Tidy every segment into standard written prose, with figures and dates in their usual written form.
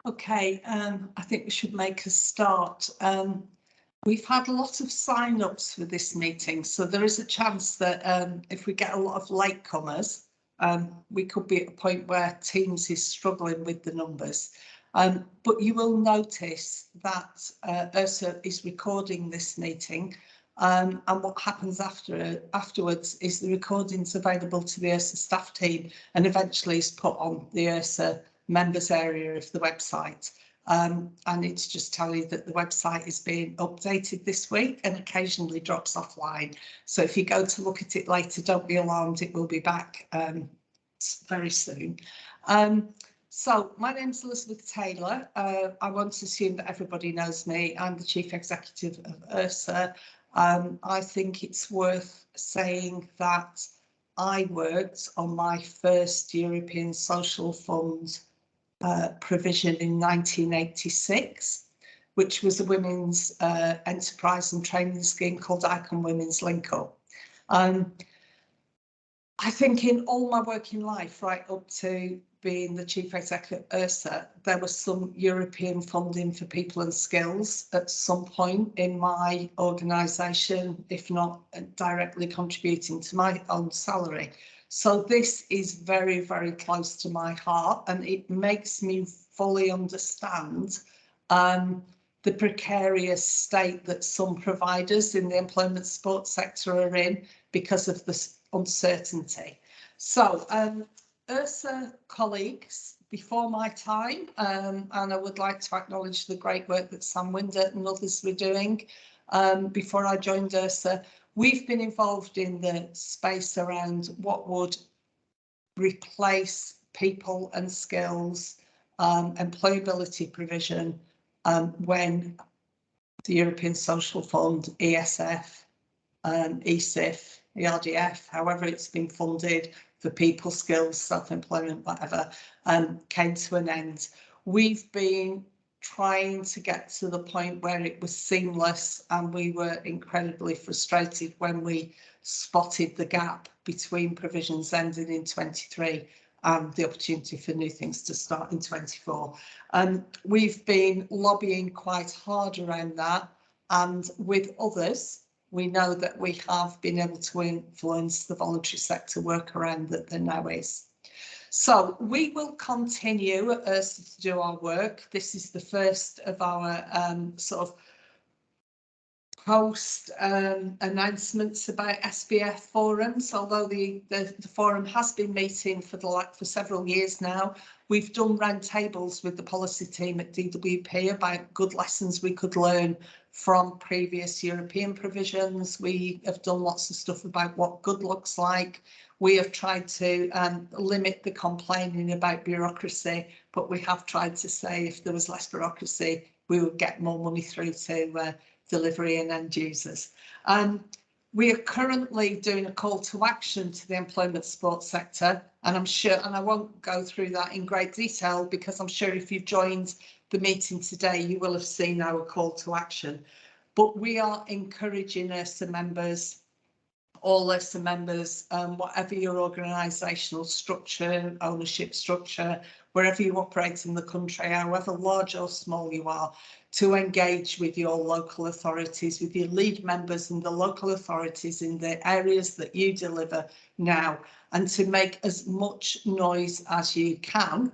Okay, I think we should make a start. We've had a lot of sign-ups for this meeting, so there is a chance that if we get a lot of latecomers, we could be at a point where Teams is struggling with the numbers. But you will notice that ERSA is recording this meeting, and what happens afterwards is the recording's available to the ERSA staff team and eventually is put on the ERSA members area of the website. And it's just tell you that the website is being updated this week and occasionally drops offline. So if you go to look at it later, don't be alarmed, it will be back very soon. So my name's Elizabeth Taylor. I won't assume that everybody knows me. I'm the Chief Executive of ERSA. I think it's worth saying that I worked on my first European Social Fund provision in 1986, which was a women's enterprise and training scheme called Icon Women's Link Up. I think in all my working life, right up to being the Chief Executive of ERSA, there was some European funding for people and skills at some point in my organisation, if not directly contributing to my own salary. So this is very, very close to my heart, and it makes me fully understand the precarious state that some providers in the employment support sector are in because of this uncertainty. So ERSA colleagues before my time, and I would like to acknowledge the great work that Sam Winder and others were doing before I joined ERSA. We've been involved in the space around what would replace people and skills, employability provision when the European Social Fund, ESF, ESIF, ERDF, however it's been funded for people, skills, self-employment, whatever, came to an end. We've been trying to get to the point where it was seamless, and we were incredibly frustrated when we spotted the gap between provisions ending in 23 and the opportunity for new things to start in 24. We've been lobbying quite hard around that, and with others, we know that we have been able to influence the voluntary sector workaround that there now is. So we will continue at ERSA to do our work. This is the first of our sort of post announcements about SPF forums, although the forum has been meeting for several years now. We've done roundtables with the policy team at DWP about good lessons we could learn from previous European provisions. We have done lots of stuff about what good looks like. We have tried to limit the complaining about bureaucracy, but we have tried to say if there was less bureaucracy, we would get more money through to delivery and end users. We are currently doing a call to action to the employment support sector, and I'm sure, and I won't go through that in great detail because I'm sure if you've joined the meeting today, you will have seen our call to action. But we are encouraging ERSA members, all ERSA members, whatever your organisational structure, ownership structure, wherever you operate in the country, however large or small you are, to engage with your local authorities, with your lead members and the local authorities in the areas that you deliver now, and to make as much noise as you can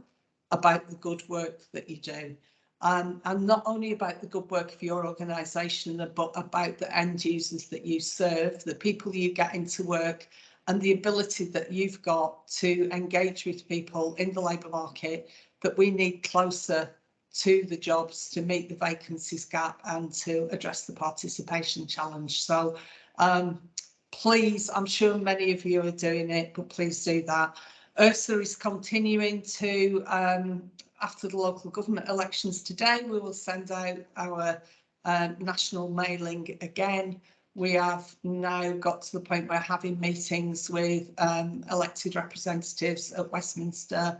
about the good work that you do. And not only about the good work of your organisation, but about the end users that you serve, the people you get into work, and the ability that you've got to engage with people in the labour market that we need closer to the jobs to meet the vacancies gap and to address the participation challenge. So please, I'm sure many of you are doing it, but please do that. ERSA is continuing to, after the local government elections today, we will send out our national mailing again. We have now got to the point where having meetings with elected representatives at Westminster,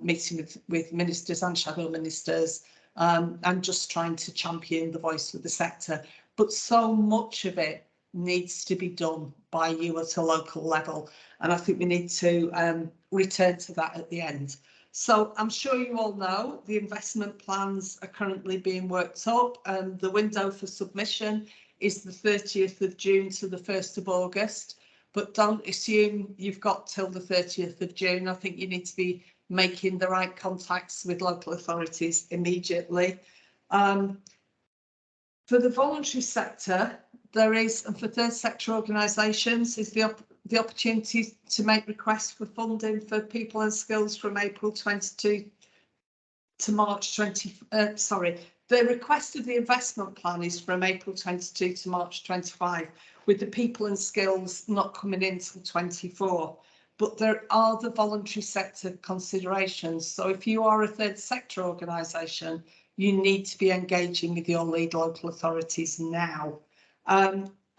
meeting with ministers and shadow ministers, and just trying to champion the voice of the sector. But so much of it needs to be done by you at a local level, and I think we need to return to that at the end. So I'm sure you all know the investment plans are currently being worked up, and the window for submission is the 30th of June to the 1st of August. But don't assume you've got till the 30th of June. I think you need to be making the right contacts with local authorities immediately. For the voluntary sector, there is, and for third sector organisations, is the opportunity to make requests for funding for people and skills from April 22 to March 20. The request of the investment plan is from April 22 to March 25, with the people and skills not coming in until 24. But there are the voluntary sector considerations. So if you are a third sector organisation, you need to be engaging with your lead local authorities now.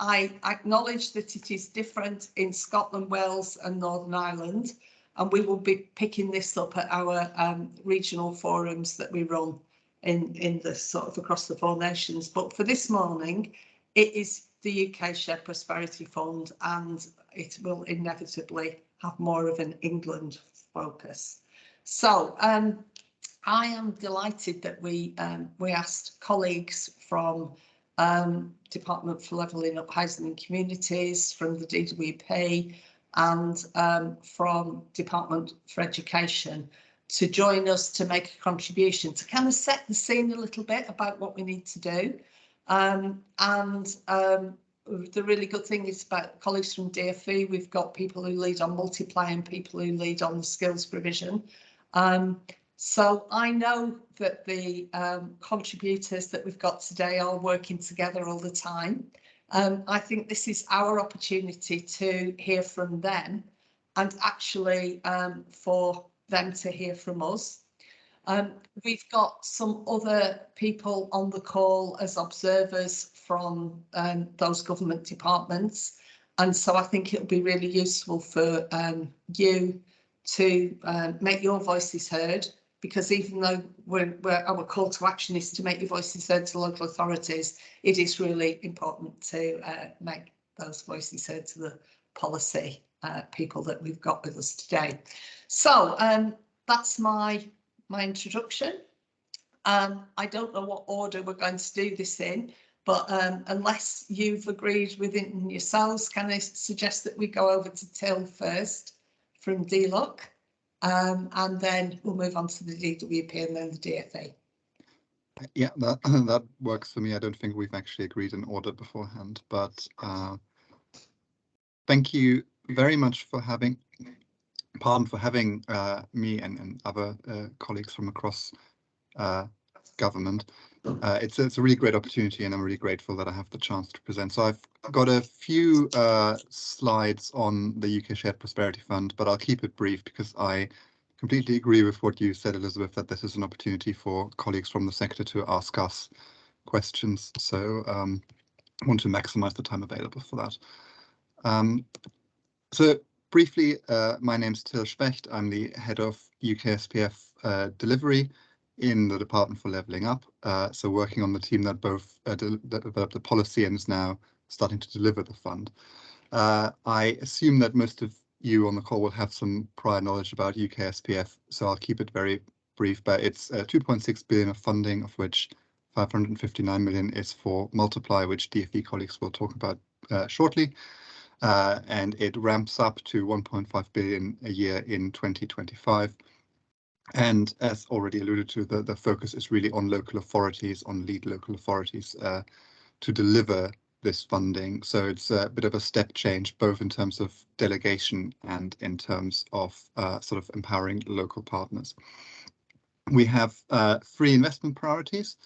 I acknowledge that it is different in Scotland, Wales and Northern Ireland, and we will be picking this up at our regional forums that we run in the sort of across the 4 nations. But for this morning, it is the UK Shared Prosperity Fund, and it will inevitably have more of an England focus. So I am delighted that we asked colleagues from Department for Levelling Up Housing and Communities, from the DWP and from Department for Education to join us to make a contribution to kind of set the scene a little bit about what we need to do. The really good thing is about colleagues from DFE, we've got people who lead on multiply and people who lead on the skills provision. So I know that the contributors that we've got today are working together all the time. I think this is our opportunity to hear from them and actually for them to hear from us. We've got some other people on the call as observers from those government departments. And so I think it'll be really useful for you to make your voices heard, because even though our call to action is to make your voices heard to local authorities, it is really important to make those voices heard to the policy people that we've got with us today. So that's my introduction. I don't know what order we're going to do this in, but unless you've agreed within yourselves, can I suggest that we go over to Till first from DLUHC, and then we'll move on to the DWP and then the DFA. Yeah, that works for me. I don't think we've actually agreed in order beforehand, but thank you very much for having me and other colleagues from across government. It's a really great opportunity, and I'm really grateful that I have the chance to present. So I've got a few slides on the UK Shared Prosperity Fund, but I'll keep it brief because I completely agree with what you said, Elizabeth, that this is an opportunity for colleagues from the sector to ask us questions. So I want to maximize the time available for that. So briefly, my name's Till Specht. I'm the head of UKSPF delivery in the Department for Levelling Up. So working on the team that both developed the policy and is now starting to deliver the fund. I assume that most of you on the call will have some prior knowledge about UKSPF, so I'll keep it very brief, but it's 2.6 billion of funding, of which 559 million is for Multiply, which DFE colleagues will talk about shortly. And it ramps up to 1.5 billion a year in 2025. And as already alluded to, the focus is really on local authorities, on lead local authorities to deliver this funding. So it's a bit of a step change, both in terms of delegation and in terms of sort of empowering local partners. We have 3 investment priorities.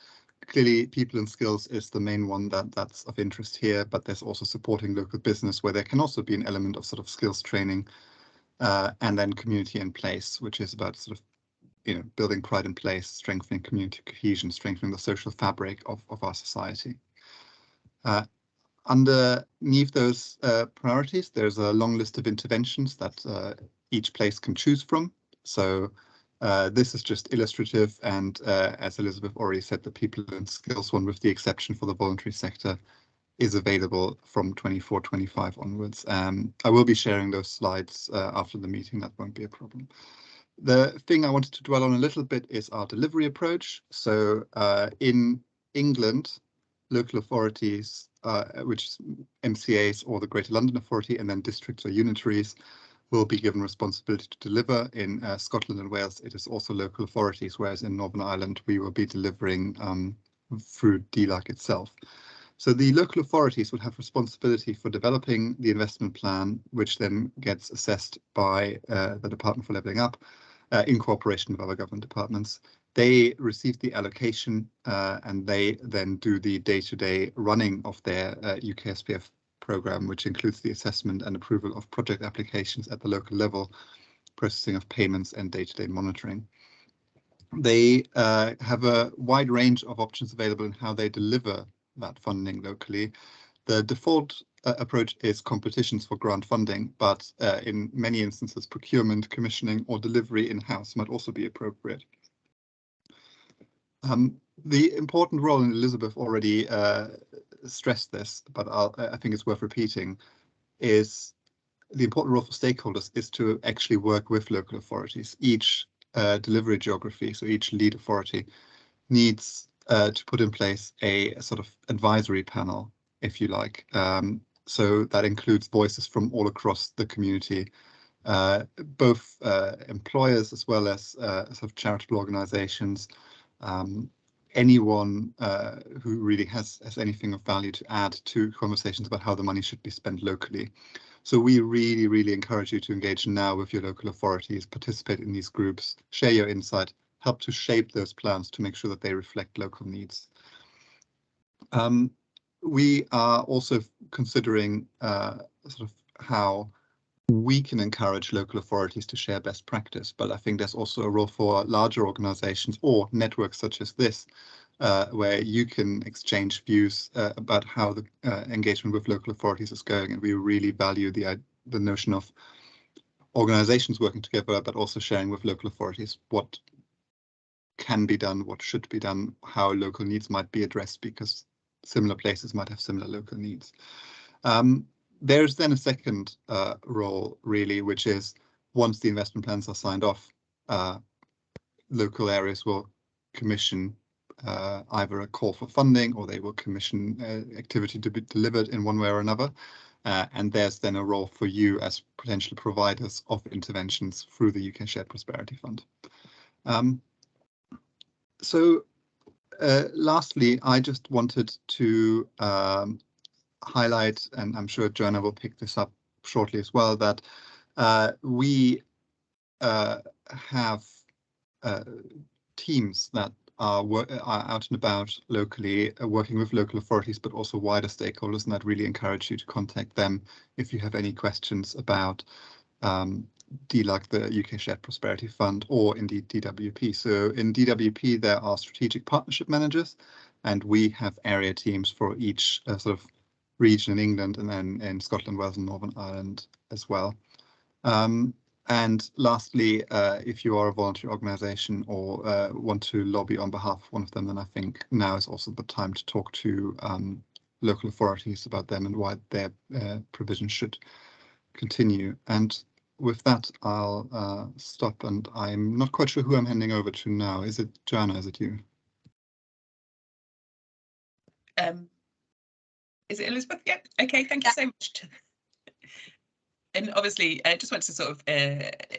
Clearly, people and skills is the main one that's of interest here, but there's also supporting local business, where there can also be an element of sort of skills training, and then community in place, which is about sort of, you know, building pride in place, strengthening community cohesion, strengthening the social fabric of our society. Underneath those priorities, there's a long list of interventions that each place can choose from. So this is just illustrative, and as Elizabeth already said, the people and skills one, with the exception for the voluntary sector, is available from 24-25 onwards. I will be sharing those slides after the meeting. That won't be a problem. The thing I wanted to dwell on a little bit is our delivery approach. So in England, local authorities, which is MCAs or the Greater London Authority, and then districts or unitaries, will be given responsibility to deliver. In Scotland and Wales, it is also local authorities, whereas in Northern Ireland, we will be delivering through DLUHC itself. So the local authorities will have responsibility for developing the investment plan, which then gets assessed by the Department for Levelling Up in cooperation with other government departments. They receive the allocation and they then do the day-to-day running of their UKSPF program, which includes the assessment and approval of project applications at the local level, processing of payments and day-to-day monitoring. They have a wide range of options available in how they deliver that funding locally. The default approach is competitions for grant funding, but in many instances, procurement, commissioning, or delivery in-house might also be appropriate. The important role, and Elizabeth already stressed this, but I think it's worth repeating, is the important role for stakeholders is to actually work with local authorities. Each delivery geography, so each lead authority, needs to put in place a sort of advisory panel, if you like. So that includes voices from all across the community, both employers as well as sort of charitable organizations, anyone who really has anything of value to add to conversations about how the money should be spent locally. So we really encourage you to engage now with your local authorities, participate in these groups, share your insight, help to shape those plans to make sure that they reflect local needs. We are also considering sort of how we can encourage local authorities to share best practice, but I think there's also a role for larger organizations or networks such as this, where you can exchange views about how the engagement with local authorities is going, and we really value the notion of organizations working together, but also sharing with local authorities what can be done, what should be done, how local needs might be addressed, because similar places might have similar local needs. There's then a second role, really, which is once the investment plans are signed off, local areas will commission either a call for funding, or they will commission activity to be delivered in one way or another. And there's then a role for you as potential providers of interventions through the UK Shared Prosperity Fund. Lastly, I just wanted to highlight, and I'm sure Joanna will pick this up shortly as well, that we have teams that are out and about locally, working with local authorities, but also wider stakeholders, and I'd really encourage you to contact them if you have any questions about DLUHC, the UK Shared Prosperity Fund, or indeed DWP. So in DWP, there are strategic partnership managers, and we have area teams for each sort of region in England, and then in Scotland, Wales, and Northern Ireland as well. And lastly, if you are a voluntary organisation or want to lobby on behalf of one of them, then I think now is also the time to talk to local authorities about them and why their provision should continue. And with that, I'll stop, and I'm not quite sure who I'm handing over to now. Is it Joanna? Is it you? Is it Elizabeth? Yeah. Okay. Thank you so much. And obviously, I just want to sort of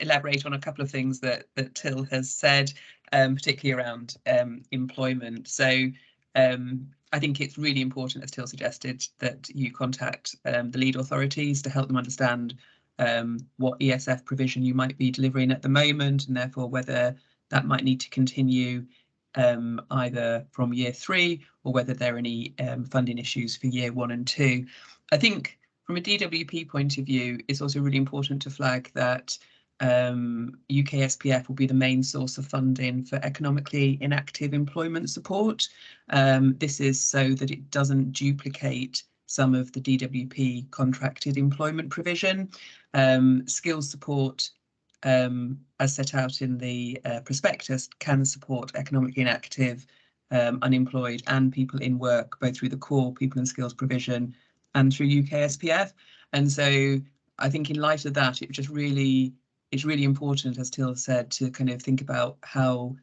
elaborate on a couple of things that Till has said, particularly around employment. So I think it's really important, as Till suggested, that you contact the lead authorities to help them understand what ESF provision you might be delivering at the moment, and therefore whether that might need to continue either from year 3, or whether there are any funding issues for year 1 and 2. I think from a DWP point of view, it's also really important to flag that UKSPF will be the main source of funding for economically inactive employment support. This is so that it doesn't duplicate some of the DWP contracted employment provision. Skills support, as set out in the prospectus, can support economically inactive, unemployed and people in work, both through the core people and skills provision and through UKSPF. And so I think in light of that, it just really it's really important, as Till said, to kind of think about how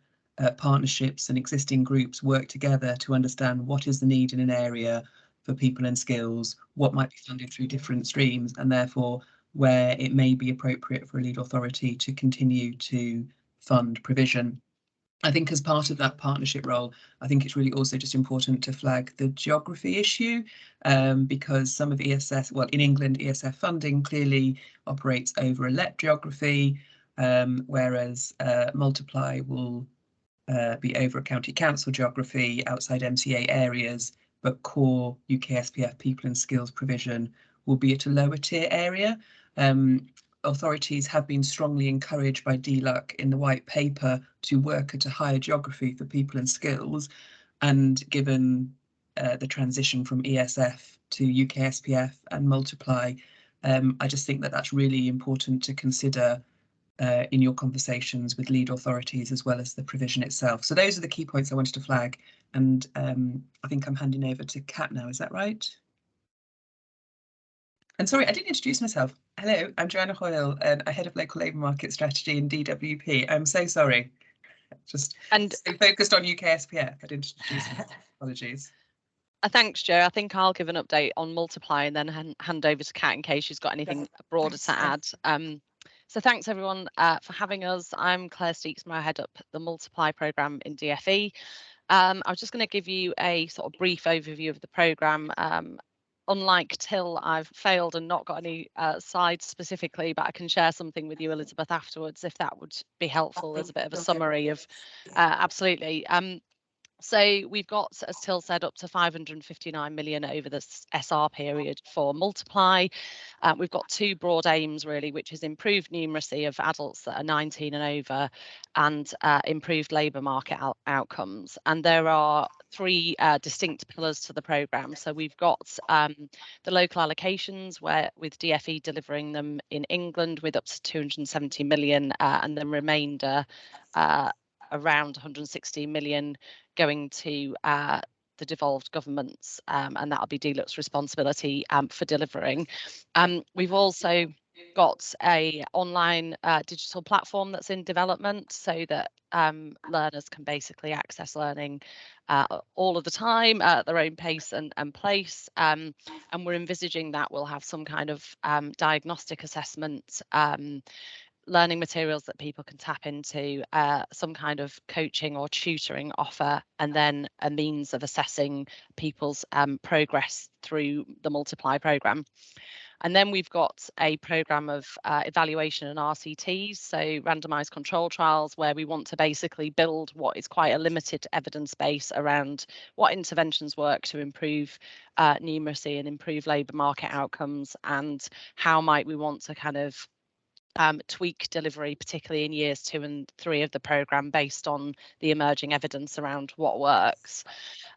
partnerships and existing groups work together to understand what is the need in an area for people and skills, what might be funded through different streams, and therefore where it may be appropriate for a lead authority to continue to fund provision. I think as part of that partnership role, I think it's really also just important to flag the geography issue, because some of ESF, well, in England, ESF funding clearly operates over a LEP geography, whereas Multiply will be over a county council geography outside MCA areas, but core UKSPF people and skills provision will be at a lower tier area. Authorities have been strongly encouraged by DLUHC in the white paper to work at a higher geography for people and skills, and given the transition from ESF to UKSPF and Multiply, I just think that that's really important to consider in your conversations with lead authorities as well as the provision itself. So those are the key points I wanted to flag, and I think I'm handing over to Kat now, is that right? And sorry, I didn't introduce myself. Hello, I'm Joanna Hoyle, and I head of local labour market strategy in DWP. I'm so sorry. Just so focused on UKSPF. I didn't introduce myself. Apologies. Thanks, Joe. I think I'll give an update on Multiply and then hand over to Kat in case she's got anything broader to add. So thanks everyone for having us. I'm Claire Steeksma, I head up the Multiply programme in DFE. I was just going to give you a sort of brief overview of the programme. Unlike Till, I've failed and not got any slides specifically, but I can share something with you, Elizabeth, afterwards, if that would be helpful as a bit of a summary of, absolutely. So we've got, as Till said, up to 559 million over this SR period for Multiply. We've got two broad aims really, which is improved numeracy of adults that are 19 and over, and improved labour market outcomes. And there are three distinct pillars to the programme. So we've got the local allocations, where with DFE delivering them in England with up to 270 million, and then remainder around 160 million going to the devolved governments, and that'll be DLUHC's responsibility for delivering. We've also got a online digital platform that's in development so that learners can basically access learning all of the time at their own pace and place, and we're envisaging that we'll have some kind of diagnostic assessment, learning materials that people can tap into, some kind of coaching or tutoring offer, and then a means of assessing people's progress through the Multiply programme. And then we've got a programme of evaluation and RCTs, so randomised control trials, where we want to basically build what is quite a limited evidence base around what interventions work to improve numeracy and improve labour market outcomes, and how might we want to kind of tweak delivery, particularly in years 2 and 3 of the programme, based on the emerging evidence around what works.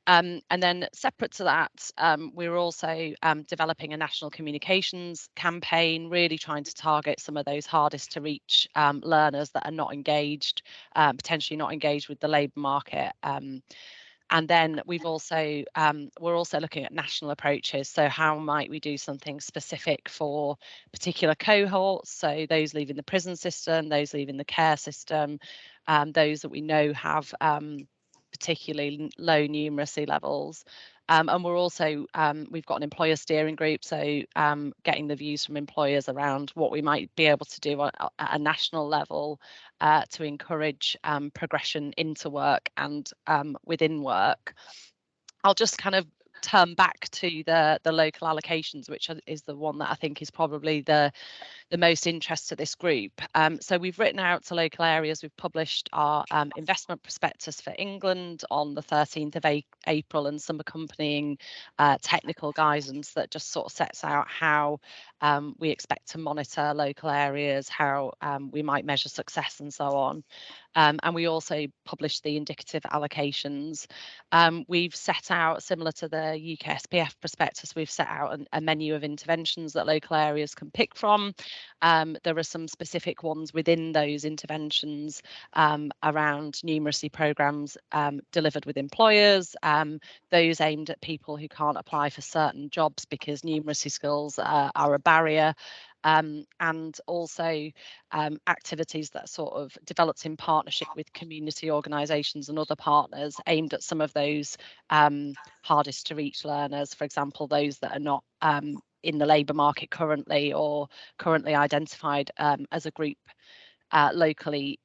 And then separate to that, we're also developing a national communications campaign, really trying to target some of those hardest to reach learners that are not engaged, potentially not engaged with the labour market. And then we're also looking at national approaches. So how might we do something specific for particular cohorts? So those leaving the prison system, those leaving the care system, those that we know have particularly low numeracy levels. And we're also, we've got an employer steering group, so getting the views from employers around what we might be able to do at a national level to encourage progression into work and within work. I'll just kind of turn back to the local allocations, which is the one that I think is probably the most interest to this group. So we've written out to local areas, we've published our investment prospectus for England on the 13th of April, and some accompanying technical guidance that just sort of sets out how we expect to monitor local areas, how we might measure success and so on. And we also published the indicative allocations. We've set out, similar to the UKSPF prospectus, we've set out a menu of interventions that local areas can pick from. There are some specific ones within those interventions around numeracy programmes delivered with employers, those aimed at people who can't apply for certain jobs because numeracy skills are a barrier, and also activities that are sort of developed in partnership with community organisations and other partners aimed at some of those hardest to reach learners, for example, those that are not in the labour market currently or currently identified as a group locally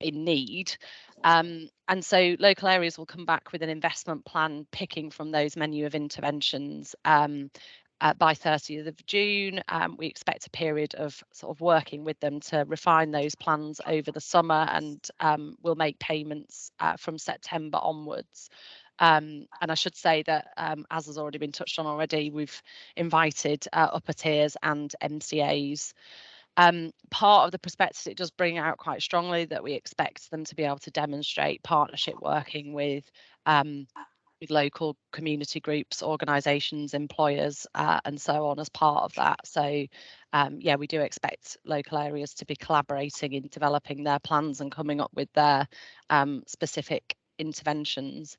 in need. And so local areas will come back with an investment plan picking from those menu of interventions by 30th of June. We expect a period of sort of working with them to refine those plans over the summer, and we'll make payments from September onwards. And I should say that, as has already been touched on already, we've invited upper tiers and MCAs. Part of the prospectus, it does bring out quite strongly that we expect them to be able to demonstrate partnership working with local community groups, organisations, employers, and so on as part of that. So yeah, we do expect local areas to be collaborating in developing their plans and coming up with their specific interventions.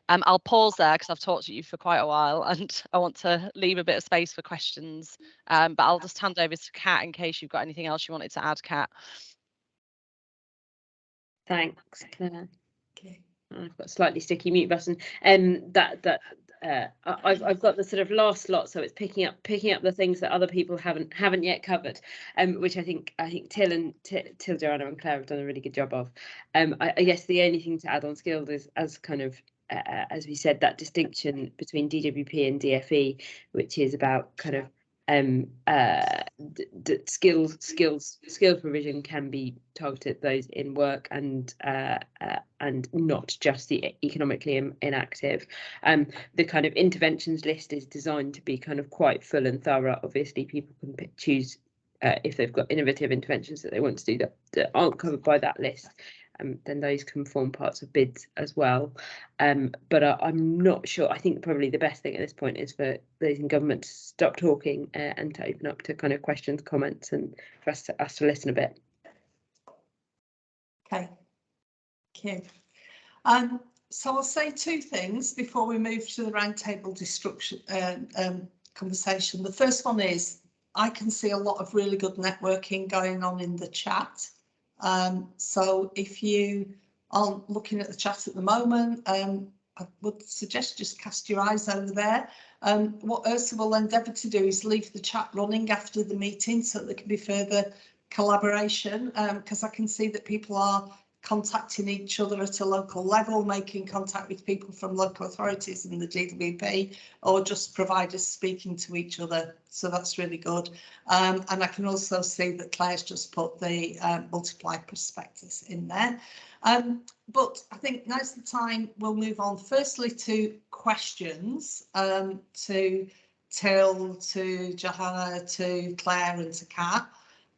I'll pause there because I've talked to you for quite a while and I want to leave a bit of space for questions, but I'll just hand over to Kat in case you've got anything else you wanted to add, Kat. Thanks, Claire. Okay. I've got a slightly sticky mute button. I've got the sort of last lot, so it's picking up the things that other people haven't yet covered, which I think Till, Joanna and Claire have done a really good job of. I guess the only thing to add on skills is, as kind of as we said, that distinction between DWP and DFE, which is about kind of skill provision can be targeted at those in work and not just the economically inactive. The kind of interventions list is designed to be kind of quite full and thorough. Obviously, people can choose if they've got innovative interventions that they want to do that aren't covered by that list. Then those can form parts of bids as well. But I'm not sure. I think probably the best thing at this point is for those in government to stop talking and to open up to kind of questions, comments, and for us to listen a bit. Okay. Okay. So I'll say two things before we move to the roundtable conversation. The first one is I can see a lot of really good networking going on in the chat. So if you aren't looking at the chat at the moment, I would suggest just cast your eyes over there. What ERSA will endeavour to do is leave the chat running after the meeting so that there can be further collaboration, because I can see that people are contacting each other at a local level, making contact with people from local authorities and the DWP, or just providers speaking to each other. So that's really good. And I can also see that Claire's just put the multiply prospectus in there. But I think now's the time we'll move on firstly to questions, to Till, to Johanna, to Claire and to Kat.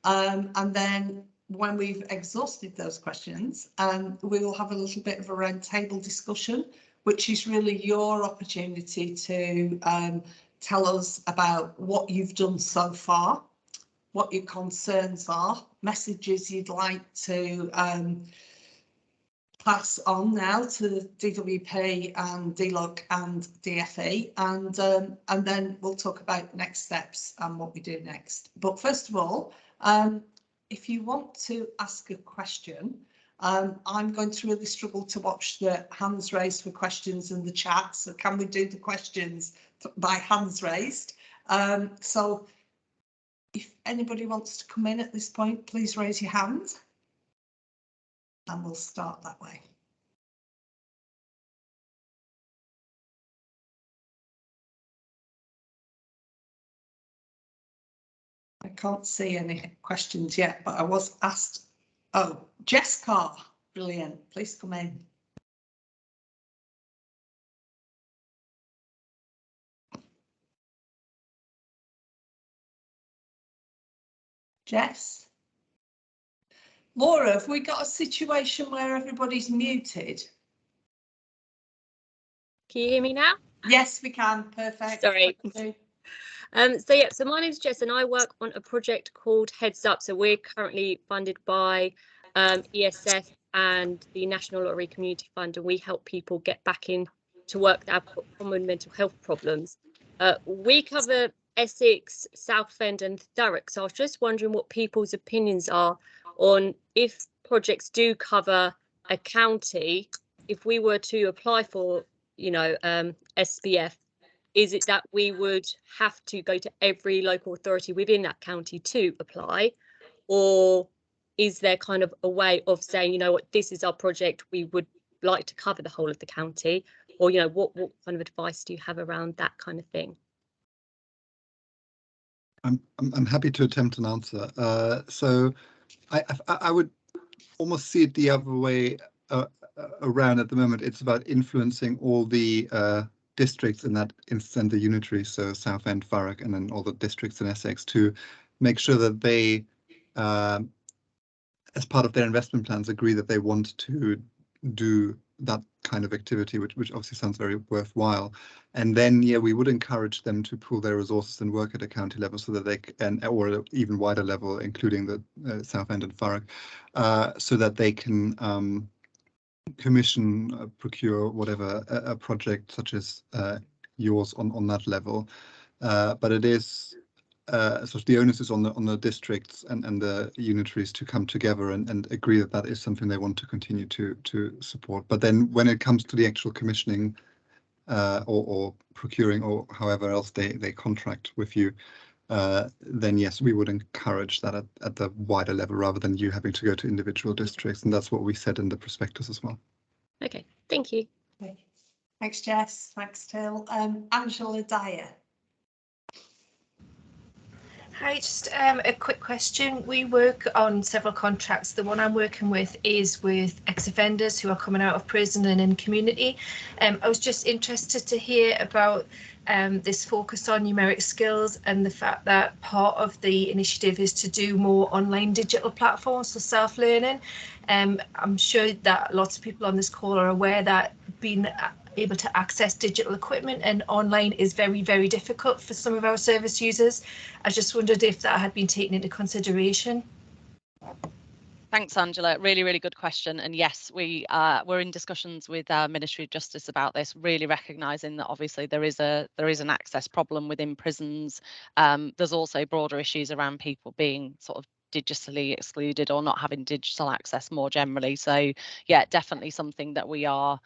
And then when we've exhausted those questions, we will have a little bit of a round table discussion, which is really your opportunity to tell us about what you've done so far, what your concerns are, messages you'd like to pass on now to the DWP and DLUHC and DFE, and then we'll talk about next steps and what we do next. But first of all, if you want to ask a question, I'm going to really struggle to watch the hands raised for questions in the chat. So can we do the questions by hands raised? So if anybody wants to come in at this point, please raise your hand and we'll start that way. I can't see any questions yet, but I was asked. Oh, Jess Carr, brilliant. Please come in. Jess? Laura, have we got a situation where everybody's muted? Can you hear me now? Yes, we can. Perfect. Sorry. So my name's Jess and I work on a project called Heads Up. So we're currently funded by ESF and the National Lottery Community Fund, and we help people get back in to work that have common mental health problems. We cover Essex, Southend and Thurrock. So I was just wondering what people's opinions are on if projects do cover a county, if we were to apply for, you know, SPF, is it that we would have to go to every local authority within that county to apply? Or is there kind of a way of saying, you know what, this is our project, we would like to cover the whole of the county? Or, you know, what kind of advice do you have around that kind of thing? I'm happy to attempt an answer. So I would almost see it the other way around at the moment. It's about influencing all the districts in that instance, the unitary, so Southend, Thurrock, and then all the districts in Essex, to make sure that they, as part of their investment plans, agree that they want to do that kind of activity, which obviously sounds very worthwhile. And then, yeah, we would encourage them to pool their resources and work at a county level so that they can, or an even wider level, including the Southend and Thurrock, so that they can commission, procure whatever a project such as yours on that level. But it is sort of the onus is on the districts and the unitaries to come together and agree that that is something they want to continue to support. But then when it comes to the actual commissioning or procuring or however else they contract with you, then yes, we would encourage that at the wider level rather than you having to go to individual districts. And that's what we said in the prospectus as well. Okay, thank you. Okay. Thanks, Jess. Thanks, Till. Angela Dyer. Hi, just a quick question. We work on several contracts. The one I'm working with is with ex-offenders who are coming out of prison and in community. I was just interested to hear about this focus on numeric skills and the fact that part of the initiative is to do more online digital platforms for self-learning. I'm sure that lots of people on this call are aware that being able to access digital equipment and online is very, very difficult for some of our service users. I just wondered if that had been taken into consideration. Thanks, Angela. Really, really good question. And yes, we're in discussions with Ministry of Justice about this, really recognising that obviously there is an access problem within prisons. There's also broader issues around people being sort of digitally excluded or not having digital access more generally. So yeah, definitely something that we are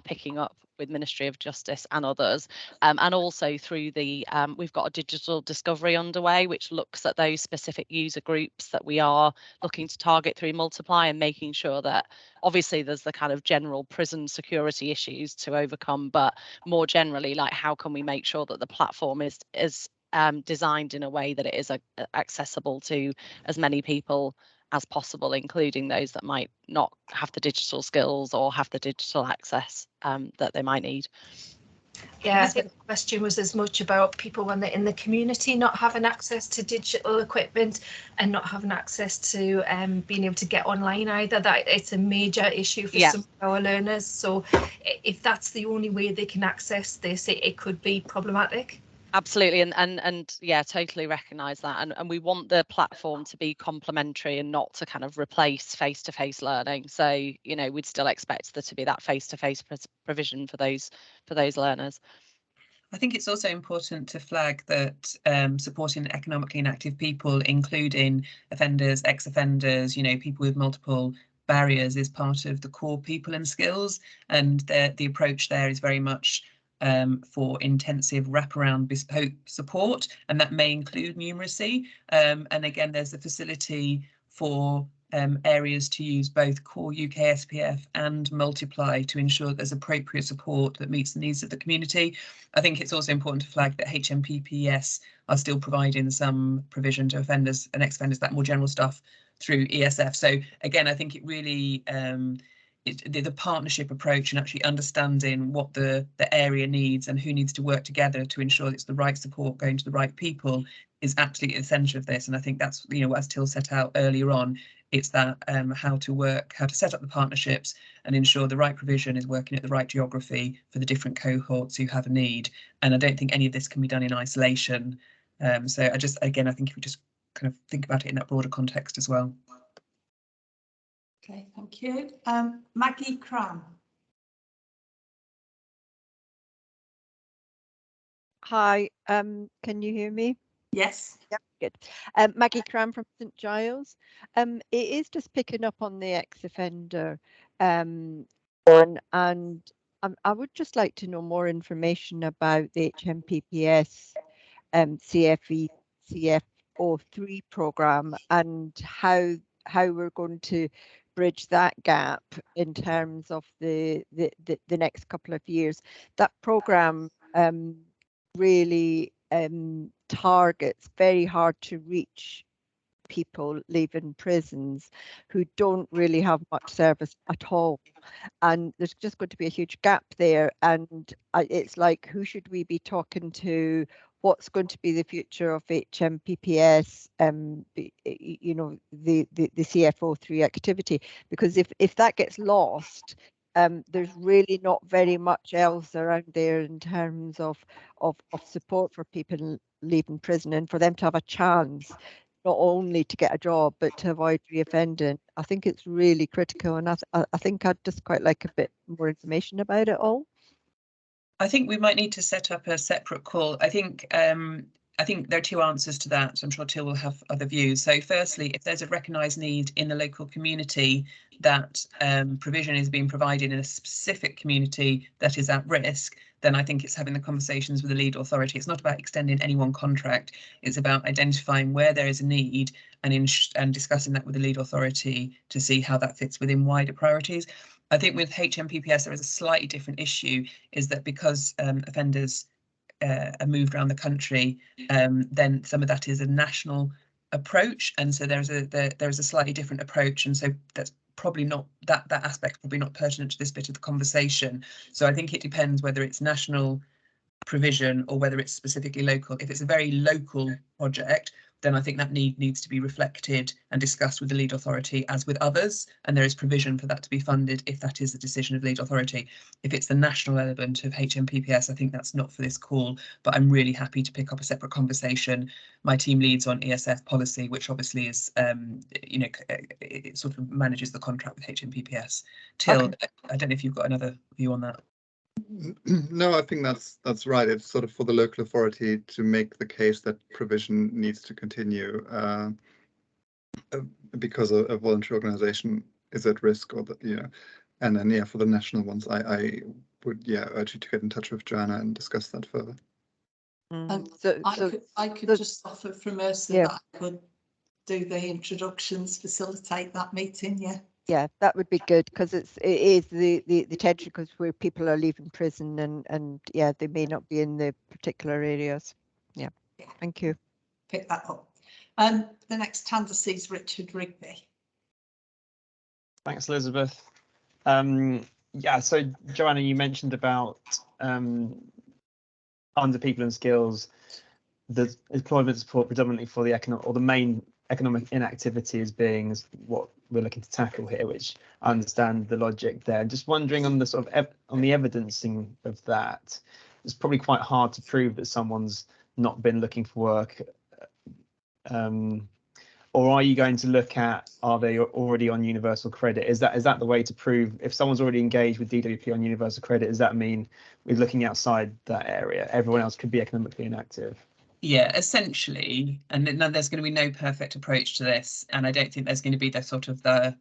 picking up with Ministry of Justice and others, and also through the we've got a digital discovery underway which looks at those specific user groups that we are looking to target through Multiply, and making sure that obviously there's the kind of general prison security issues to overcome, but more generally, like, how can we make sure that the platform is designed in a way that it is accessible to as many people as possible, including those that might not have the digital skills or have the digital access that they might need. Yeah, I think the question was as much about people when they're in the community not having access to digital equipment and not having access to being able to get online either. That it's a major issue for some of our learners. So if that's the only way they can access this, it could be problematic. Absolutely, and yeah, totally recognise that, and we want the platform to be complementary and not to kind of replace face-to-face learning. So, you know, we'd still expect there to be that face-to-face provision for those learners. I think it's also important to flag that supporting economically inactive people, including offenders, ex-offenders, you know, people with multiple barriers, is part of the core people and skills, and the approach there is very much for intensive wraparound bespoke support, and that may include numeracy. And again, there's a facility for areas to use both core UKSPF and Multiply to ensure that there's appropriate support that meets the needs of the community. I think it's also important to flag that HMPPS are still providing some provision to offenders and ex-offenders, that more general stuff, through ESF. So again, I think it really the partnership approach and actually understanding what the area needs and who needs to work together to ensure that it's the right support going to the right people is absolutely essential of this. And I think that's, you know, as Till set out earlier on, it's that how to set up the partnerships and ensure the right provision is working at the right geography for the different cohorts who have a need. And I don't think any of this can be done in isolation. So I think if we just kind of think about it in that broader context as well. Okay, thank you. Maggie Cram. Hi, can you hear me? Yes. Yep, good. Maggie Cram from St Giles. It is just picking up on the ex-offender one, and I would just like to know more information about the HMPPS CF03 programme and how we're going to bridge that gap in terms of the next couple of years. That programme really targets very hard to reach people leaving prisons who don't really have much service at all, and there's just going to be a huge gap there, and it's like, who should we be talking to? What's going to be the future of HMPPS, you know, the CF03 activity? Because if that gets lost, there's really not very much else around there in terms of support for people leaving prison, and for them to have a chance not only to get a job but to avoid reoffending. I think it's really critical, and I think I'd just quite like a bit more information about it all. I think we might need to set up a separate call. I think there are two answers to that. I'm sure Till will have other views. So firstly, if there's a recognised need in the local community that provision is being provided in a specific community that is at risk, then I think it's having the conversations with the lead authority. It's not about extending any one contract. It's about identifying where there is a need and discussing that with the lead authority to see how that fits within wider priorities. I think with HMPPS, there is a slightly different issue, is that because offenders are moved around the country, then some of that is a national approach, and so there is a slightly different approach, and so that's probably not that aspect probably not pertinent to this bit of the conversation. So I think it depends whether it's national provision or whether it's specifically local. If it's a very local project, then I think that needs to be reflected and discussed with the lead authority as with others, and there is provision for that to be funded if that is the decision of lead authority. If it's the national element of HMPPS, I think that's not for this call, but I'm really happy to pick up a separate conversation. My team leads on ESF policy, which obviously is, you know, it sort of manages the contract with HMPPS. Till, okay. I don't know if you've got another view on that. No, I think that's right. It's sort of for the local authority to make the case that provision needs to continue because a voluntary organisation is at risk, or that, you know, and then for the national ones, I would urge you to get in touch with Joanna and discuss that further. I could just offer from ERSA that I could do the introductions, facilitate that meeting. Yeah, that would be good, because it is the tension, because where people are leaving prison and they may not be in the particular areas. Yeah. Thank you. Pick that up. The next candidacy is Richard Rigby. Thanks, Elizabeth. So Joanna, you mentioned about under people and skills, the employment support predominantly for the economic, or the main economic inactivity as being what we're looking to tackle here, which I understand the logic there. Just wondering on the sort of on the evidencing of that, it's probably quite hard to prove that someone's not been looking for work. Or are you going to look at, are they already on universal credit? Is that the way to prove if someone's already engaged with DWP on universal credit? Does that mean we're looking outside that area? Everyone else could be economically inactive. Yeah, essentially, and there's going to be no perfect approach to this, and I don't think there's going to be the sort of I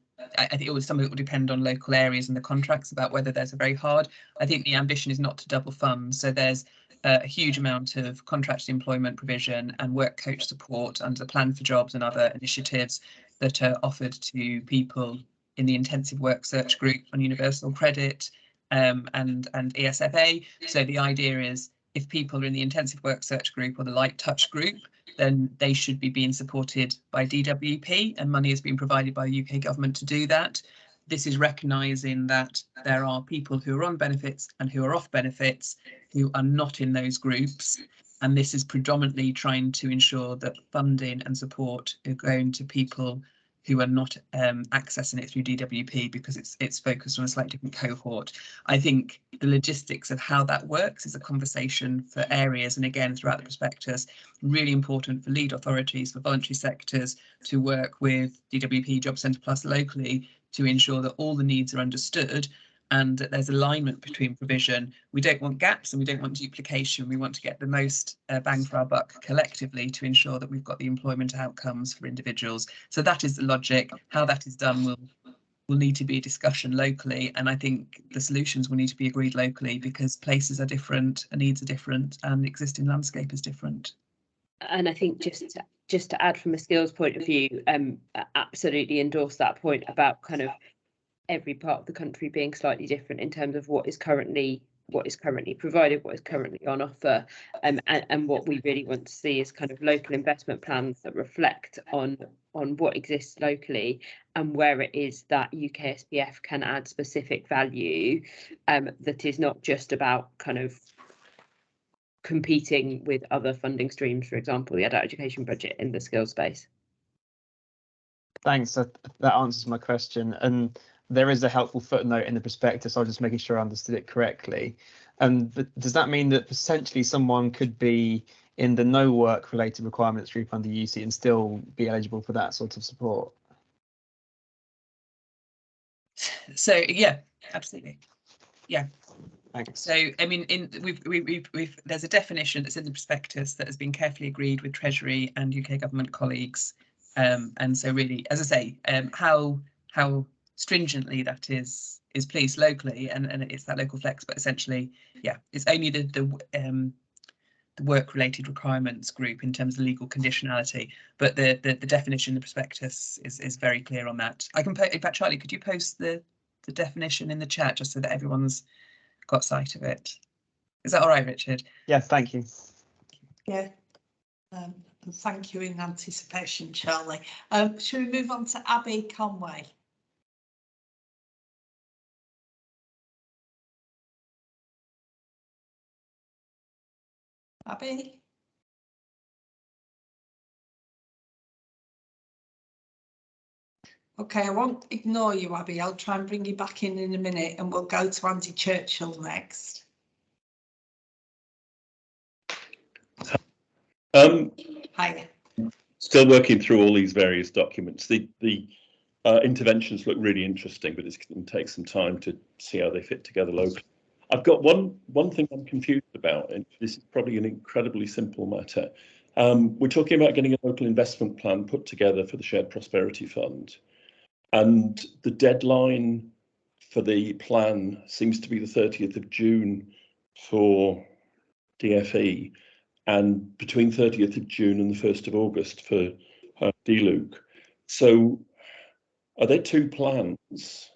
think some of it will depend on local areas and the contracts about whether there's a very hard. I think the ambition is not to double fund, so there's a huge amount of contracted employment provision and work coach support under the Plan for Jobs and other initiatives that are offered to people in the intensive work search group on universal credit and ESFA. So the idea is, if people are in the intensive work search group or the light touch group, then they should be being supported by DWP, and money has been provided by the UK government to do that. This is recognising that there are people who are on benefits and who are off benefits who are not in those groups, and this is predominantly trying to ensure that funding and support are going to people who are not accessing it through DWP, because it's focused on a slightly different cohort. I think the logistics of how that works is a conversation for areas, and again throughout the prospectus, really important for lead authorities, for voluntary sectors to work with DWP Job Centre Plus locally to ensure that all the needs are understood and that there's alignment between provision. We don't want gaps and we don't want duplication. We want to get the most bang for our buck collectively to ensure that we've got the employment outcomes for individuals. So that is the logic. How that is done will need to be a discussion locally, and I think the solutions will need to be agreed locally because places are different, and needs are different, and existing landscape is different. And I think just to add from a skills point of view, absolutely endorse that point about kind of every part of the country being slightly different in terms of what is currently provided, what is currently on offer, and what we really want to see is kind of local investment plans that reflect on what exists locally and where it is that UKSPF can add specific value, that is not just about kind of competing with other funding streams, for example, the adult education budget in the skills space. Thanks, that answers my question. And there is a helpful footnote in the prospectus. I was just making sure I understood it correctly. But does that mean that potentially someone could be in the no work related requirements group under UC and still be eligible for that sort of support? So yeah, absolutely. Yeah. Thanks. So I mean, there's a definition that's in the prospectus that has been carefully agreed with Treasury and UK government colleagues, and so really, as I say, how stringently that is policed locally, and it's that local flex, but essentially, yeah, it's only the work-related requirements group in terms of legal conditionality, but the definition in the prospectus is very clear on that. I can in fact, Charlie, could you post the definition in the chat just so that everyone's got sight of it? Is that all right, Richard? Yeah, thank you. Yeah, thank you in anticipation, Charlie. Should we move on to Abby Conway? Abby? Okay, I won't ignore you, Abby. I'll try and bring you back in a minute, and we'll go to Andy Churchill next. Hi. Still working through all these various documents. The interventions look really interesting, but it's going to take some time to see how they fit together locally. I've got one thing I'm confused about, and this is probably an incredibly simple matter. We're talking about getting a local investment plan put together for the Shared Prosperity Fund, and the deadline for the plan seems to be the 30th of June for DFE, and between 30th of June and the 1st of August for DLUHC. So are there two plans?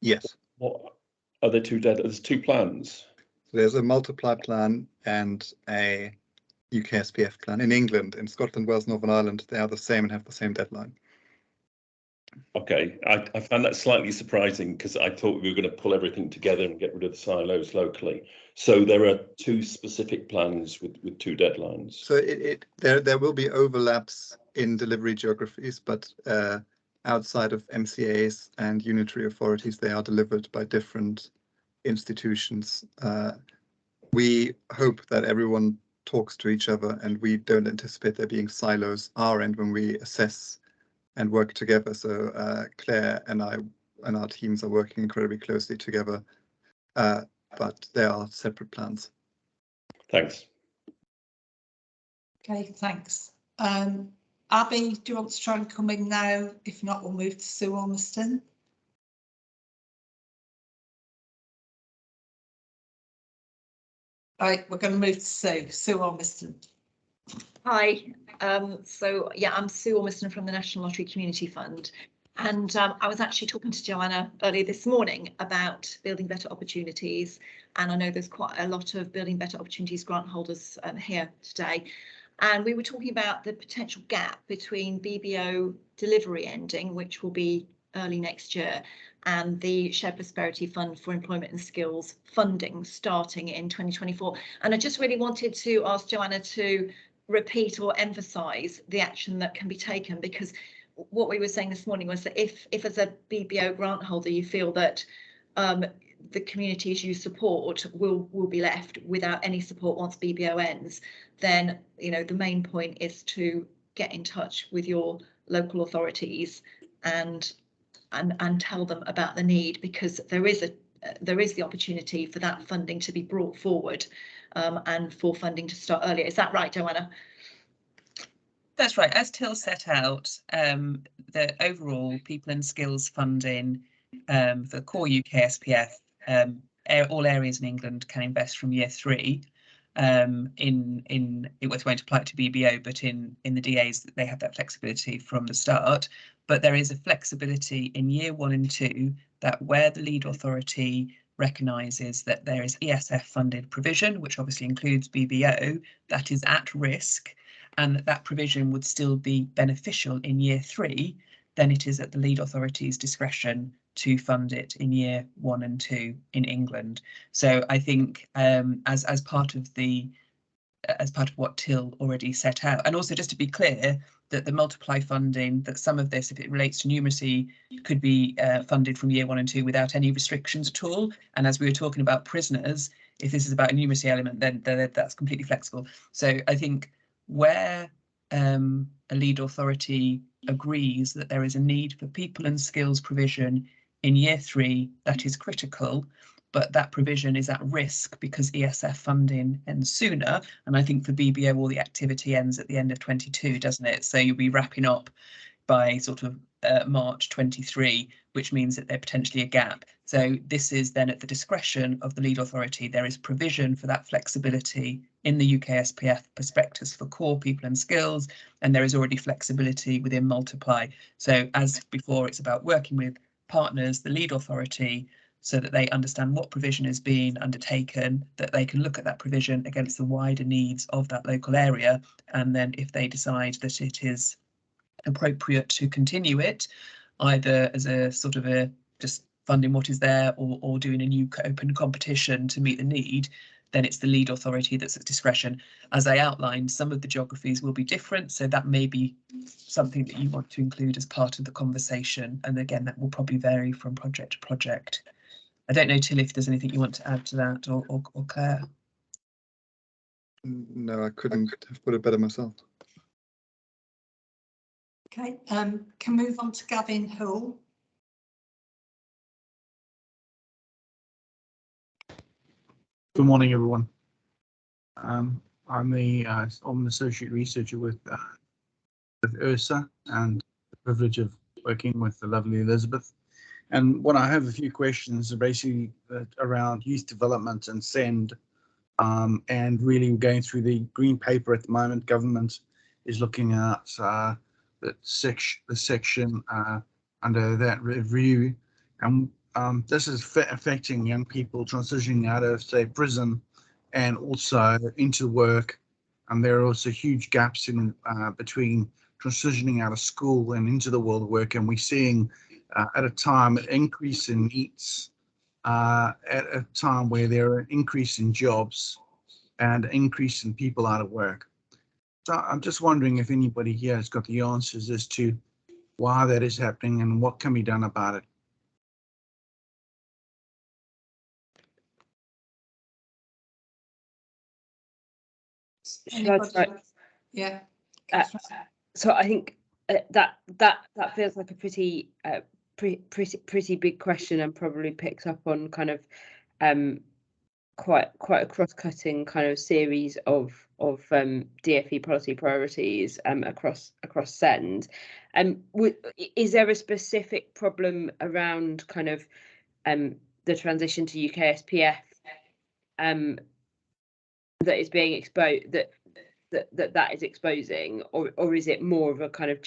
Yes. What are there two There's two plans. There's a multiply plan and a UKSPF plan in England. In Scotland, Wales, Northern Ireland, they are the same and have the same deadline. Okay, I found that slightly surprising because I thought we were going to pull everything together and get rid of the silos locally. So there are two specific plans with two deadlines. So there will be overlaps in delivery geographies, but outside of MCAs and unitary authorities, they are delivered by different institutions. We hope that everyone talks to each other, and we don't anticipate there being silos our end when we assess and work together. So Claire and I and our teams are working incredibly closely together, but there are separate plans. Thanks. Okay, thanks. Abby, do you want to try and come in now? If not, we'll move to Sue Ormiston. Right, we're going to move to Sue Ormiston. Hi, so yeah, I'm Sue Ormiston from the National Lottery Community Fund, and I was actually talking to Joanna earlier this morning about building better opportunities, and I know there's quite a lot of building better opportunities grant holders here today, and we were talking about the potential gap between BBO delivery ending, which will be early next year, and the Shared Prosperity Fund for Employment and Skills funding starting in 2024. And I just really wanted to ask Joanna to repeat or emphasise the action that can be taken, because what we were saying this morning was that if as a BBO grant holder you feel that the communities you support will be left without any support once BBO ends, then the main point is to get in touch with your local authorities and tell them about the need, because there is there is the opportunity for that funding to be brought forward and for funding to start earlier. Is that right, Joanna? That's right. As Till set out, the overall people and skills funding for core UKSPF, all areas in England can invest from year 3. It won't apply to BBO, but in the DAs they have that flexibility from the start. But there is a flexibility in year 1 and 2 that where the lead authority recognises that there is ESF funded provision, which obviously includes BBO, that is at risk, and that provision would still be beneficial in year 3, then it is at the lead authority's discretion to fund it in year 1 and 2 in England. So I think as part of what Till already set out, and also just to be clear that the multiply funding, that some of this, if it relates to numeracy, could be funded from year 1 and 2 without any restrictions at all. And as we were talking about prisoners, if this is about a numeracy element, then that's completely flexible. So I think where a lead authority agrees that there is a need for people and skills provision in year 3, that is critical, but that provision is at risk because ESF funding ends sooner. And I think for BBO, all the activity ends at the end of 22, doesn't it? So you'll be wrapping up by sort of March 23, which means that there's potentially a gap. So this is then at the discretion of the lead authority. There is provision for that flexibility in the UKSPF prospectus for core people and skills, and there is already flexibility within multiply. So as before, it's about working with partners, the lead authority, so that they understand what provision is being undertaken, that they can look at that provision against the wider needs of that local area. And then if they decide that it is appropriate to continue it, either as a sort of a just funding what is there or doing a new open competition to meet the need, then it's the lead authority that's at discretion. As I outlined, some of the geographies will be different, so that may be something that you want to include as part of the conversation. And again, that will probably vary from project to project. I don't know, Till, if there's anything you want to add to that, or Claire. No, I couldn't have put it better myself. Okay, can move on to Gavin Hull. Good morning, everyone. I'm an associate researcher with ERSA, and the privilege of working with the lovely Elizabeth. And what I have a few questions are basically around youth development and SEND, and really going through the green paper at the moment. Government is looking at the section under that review, and this is affecting young people transitioning out of, say, prison and also into work. And there are also huge gaps in between transitioning out of school and into the world of work. And we're seeing at a time an increase in needs, at a time where there are an increase in jobs and an increase in people out of work. So I'm just wondering if anybody here has got the answers as to why that is happening and what can be done about it. Yeah. So I think that feels like a pretty big question, and probably picks up on kind of quite a cross-cutting kind of series of DfE policy priorities across SEND. Is there a specific problem around kind of the transition to UKSPF that is being exposed, that is exposing, or is it more of a kind of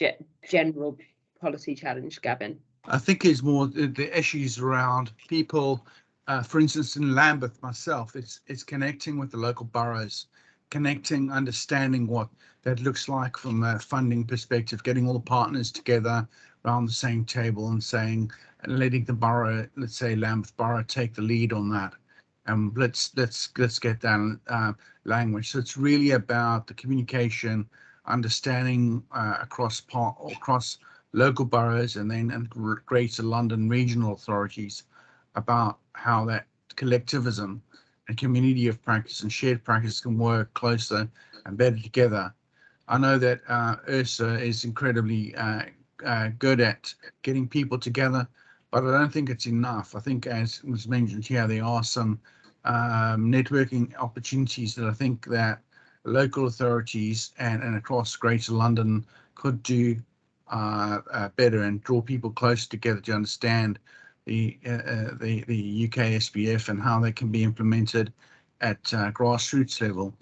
general policy challenge, Gavin? I think it's more the issues around people. For instance, in Lambeth myself, it's connecting with the local boroughs, understanding what that looks like from a funding perspective, getting all the partners together around the same table and saying, and letting the borough, let's say Lambeth Borough, take the lead on that. And let's get that language. So it's really about the communication, understanding across local boroughs and then Greater London regional authorities about how that collectivism and community of practice and shared practice can work closer and better together. I know that ERSA is incredibly good at getting people together, but I don't think it's enough. I think, as was mentioned here, there are some networking opportunities that I think that local authorities and across Greater London could do better and draw people closer together to understand the UKSPF and how they can be implemented at grassroots level.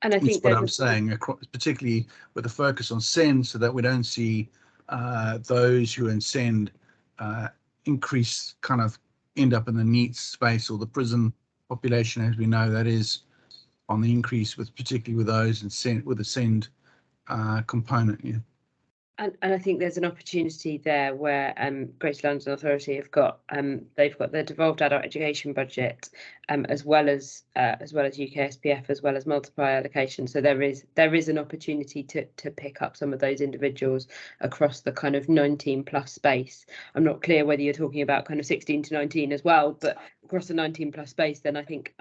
And I think what I'm saying, particularly with a focus on SEND, so that we don't see those who are in SEND increase, kind of end up in the NEET space or the prison population, as we know that is on the increase, with particularly with those in SEND, with the SEND component. Yeah. And I think there's an opportunity there where Greater London Authority have got they've got their devolved adult education budget as well as UKSPF, as well as multiplier allocation. So there is an opportunity to pick up some of those individuals across the kind of 19+ space. I'm not clear whether you're talking about kind of 16 to 19 as well, but across the 19+ space, then I think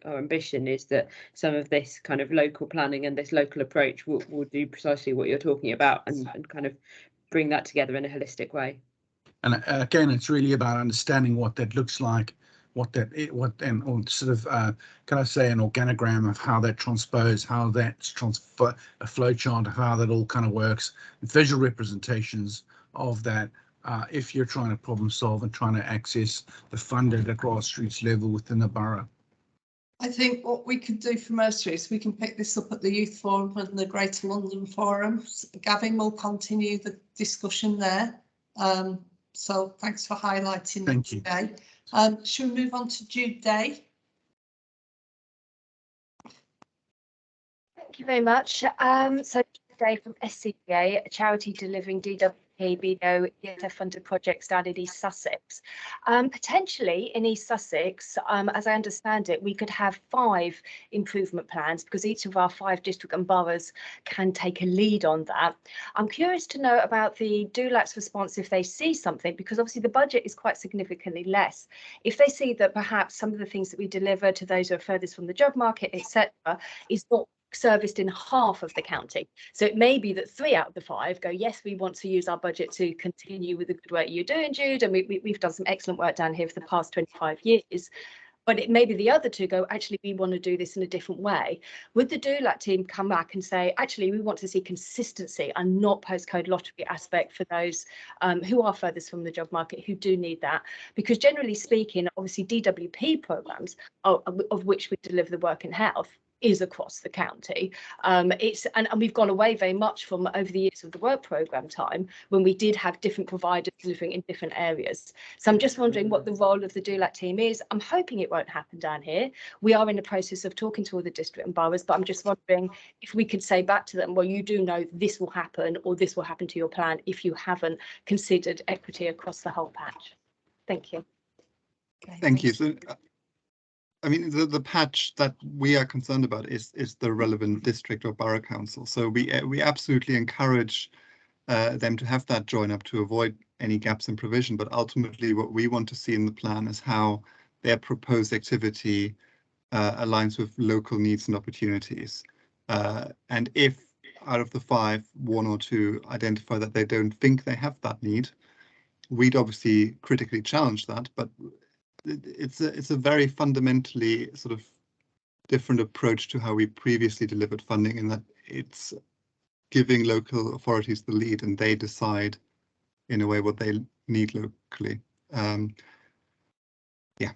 our ambition is that some of this kind of local planning and this local approach will do precisely what you're talking about and kind of bring that together in a holistic way. And again, it's really about understanding what that looks like, or sort of, can I say, an organogram of how that transpose, how that's a flow chart of how that all kind of works, visual representations of that. If you're trying to problem solve and trying to access the fund at a grassroots level within the borough. I think what we could do for ERSA is we can pick this up at the Youth Forum and the Greater London Forum. Gavin will continue the discussion there. So thanks for highlighting that today. Should we move on to Jude Day? Thank you very much. So Jude Day from SCPA, a charity delivering DWP, BDO, ESF funded projects down in East Sussex. Potentially in East Sussex, as I understand it, we could have 5 improvement plans because each of our 5 district and boroughs can take a lead on that. I'm curious to know about the DLUHC's response if they see something, because obviously the budget is quite significantly less. If they see that perhaps some of the things that we deliver to those who are furthest from the job market, etc., is not serviced in half of the county. So it may be that 3 out of the 5 go, yes, we want to use our budget to continue with the good work you're doing, Jude, and we've done some excellent work down here for the past 25 years. But it may be the other 2 go, actually, we want to do this in a different way. Would the DLUHC team come back and say, actually, we want to see consistency and not postcode lottery aspect for those who are furthest from the job market, who do need that? Because generally speaking, obviously DWP programmes, of which we deliver the work in health, is across the county. And we've gone away very much from over the years of the work programme time when we did have different providers delivering in different areas. So I'm just wondering what the role of the DLUHC team is. I'm hoping it won't happen down here. We are in the process of talking to all the district and boroughs, but I'm just wondering if we could say back to them, well, you do know this will happen, or this will happen to your plan if you haven't considered equity across the whole patch. Thank you. Okay, Thank you. So, I mean, the patch that we are concerned about is the relevant district or borough council. So we absolutely encourage them to have that join up to avoid any gaps in provision. But ultimately, what we want to see in the plan is how their proposed activity aligns with local needs and opportunities. And if out of the 5, 1 or 2 identify that they don't think they have that need, we'd obviously critically challenge that. But it's a very fundamentally sort of different approach to how we previously delivered funding, in that it's giving local authorities the lead and they decide in a way what they need locally. Yeah.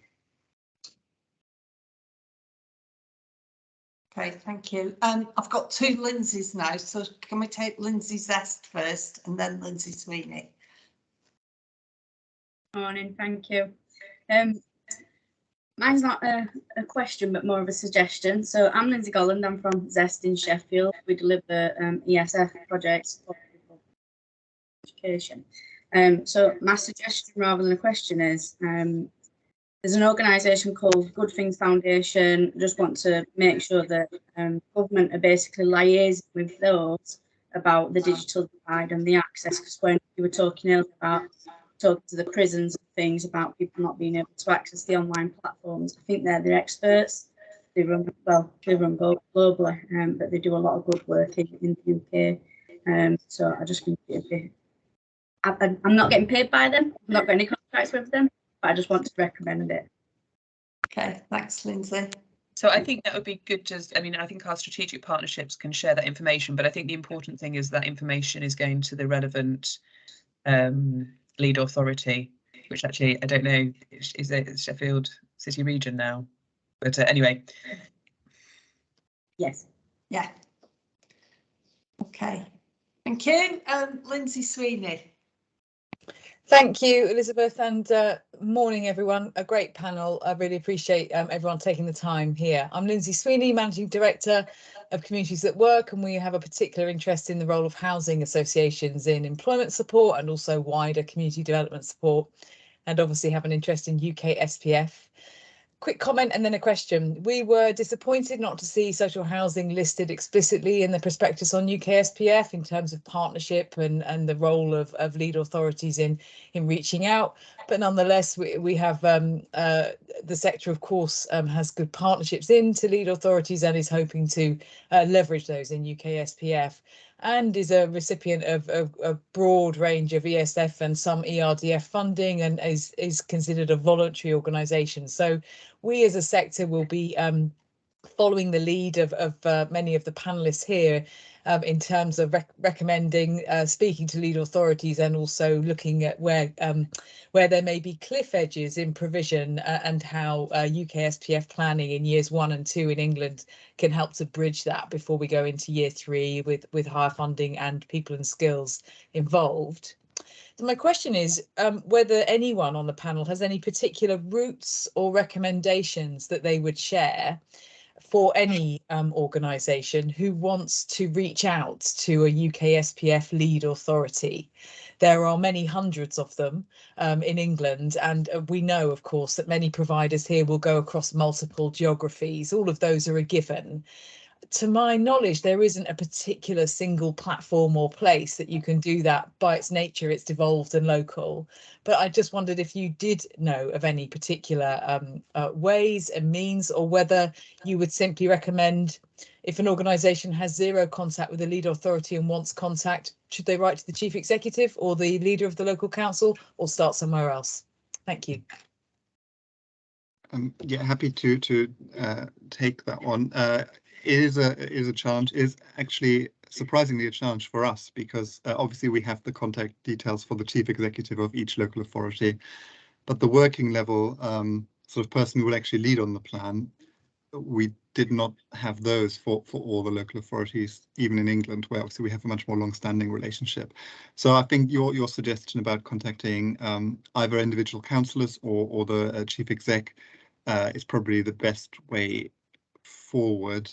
Okay, thank you. I've got 2 Lindsays now, so can we take Lindsay Zest first and then Lindsay Sweeney? Morning, thank you. Mine's not a question, but more of a suggestion. So I'm Lindsay Golland, I'm from Zest in Sheffield. We deliver ESF projects for education. So my suggestion rather than a question is, there's an organisation called Good Things Foundation. I just want to make sure that government are basically liaising with those about the digital divide and the access, because when you were talking earlier about talking to the prisons and things about people not being able to access the online platforms, I think they're the experts. They run globally, but they do a lot of good work in the UK. So I just think it'd be, I'm not getting paid by them, I'm not got any contract contracts with them. But I just want to recommend it. Okay, thanks, Lindsay. So I think that would be good to, I mean, I think our strategic partnerships can share that information, but I think the important thing is that information is going to the relevant lead authority, which actually, I don't know, is it Sheffield City Region now? But anyway. Yes. Yeah. Okay. Thank you. Lindsay Sweeney. Thank you, Elizabeth, and morning, everyone. A great panel. I really appreciate everyone taking the time here. I'm Lindsay Sweeney, Managing Director of Communities at Work, and we have a particular interest in the role of housing associations in employment support and also wider community development support, and obviously have an interest in UKSPF. Quick comment and then a question. We were disappointed not to see social housing listed explicitly in the prospectus on UKSPF in terms of partnership and the role of lead authorities in reaching out. But nonetheless, we have the sector, of course, has good partnerships into lead authorities and is hoping to leverage those in UKSPF, and is a recipient of a broad range of ESF and some ERDF funding, and is considered a voluntary organisation. So we as a sector will be following the lead of many of the panelists here in terms of recommending speaking to lead authorities, and also looking at where there may be cliff edges in provision and how UKSPF planning in years 1 and 2 in England can help to bridge that before we go into year 3 with higher funding and people and skills involved. So my question is whether anyone on the panel has any particular routes or recommendations that they would share for any organisation who wants to reach out to a UKSPF lead authority. There are many hundreds of them in England, and we know, of course, that many providers here will go across multiple geographies. All of those are a given. To my knowledge, there isn't a particular single platform or place that you can do that. By its nature, it's devolved and local. But I just wondered if you did know of any particular ways and means, or whether you would simply recommend, if an organisation has zero contact with the lead authority and wants contact, should they write to the chief executive or the leader of the local council, or start somewhere else? Thank you. Yeah, happy to take that one. It is a challenge. It is actually surprisingly a challenge for us, because obviously we have the contact details for the chief executive of each local authority, but the working level sort of person who will actually lead on the plan, we did not have those for all the local authorities, even in England, where obviously we have a much more long-standing relationship. So I think your suggestion about contacting either individual councillors or the chief exec is probably the best way forward.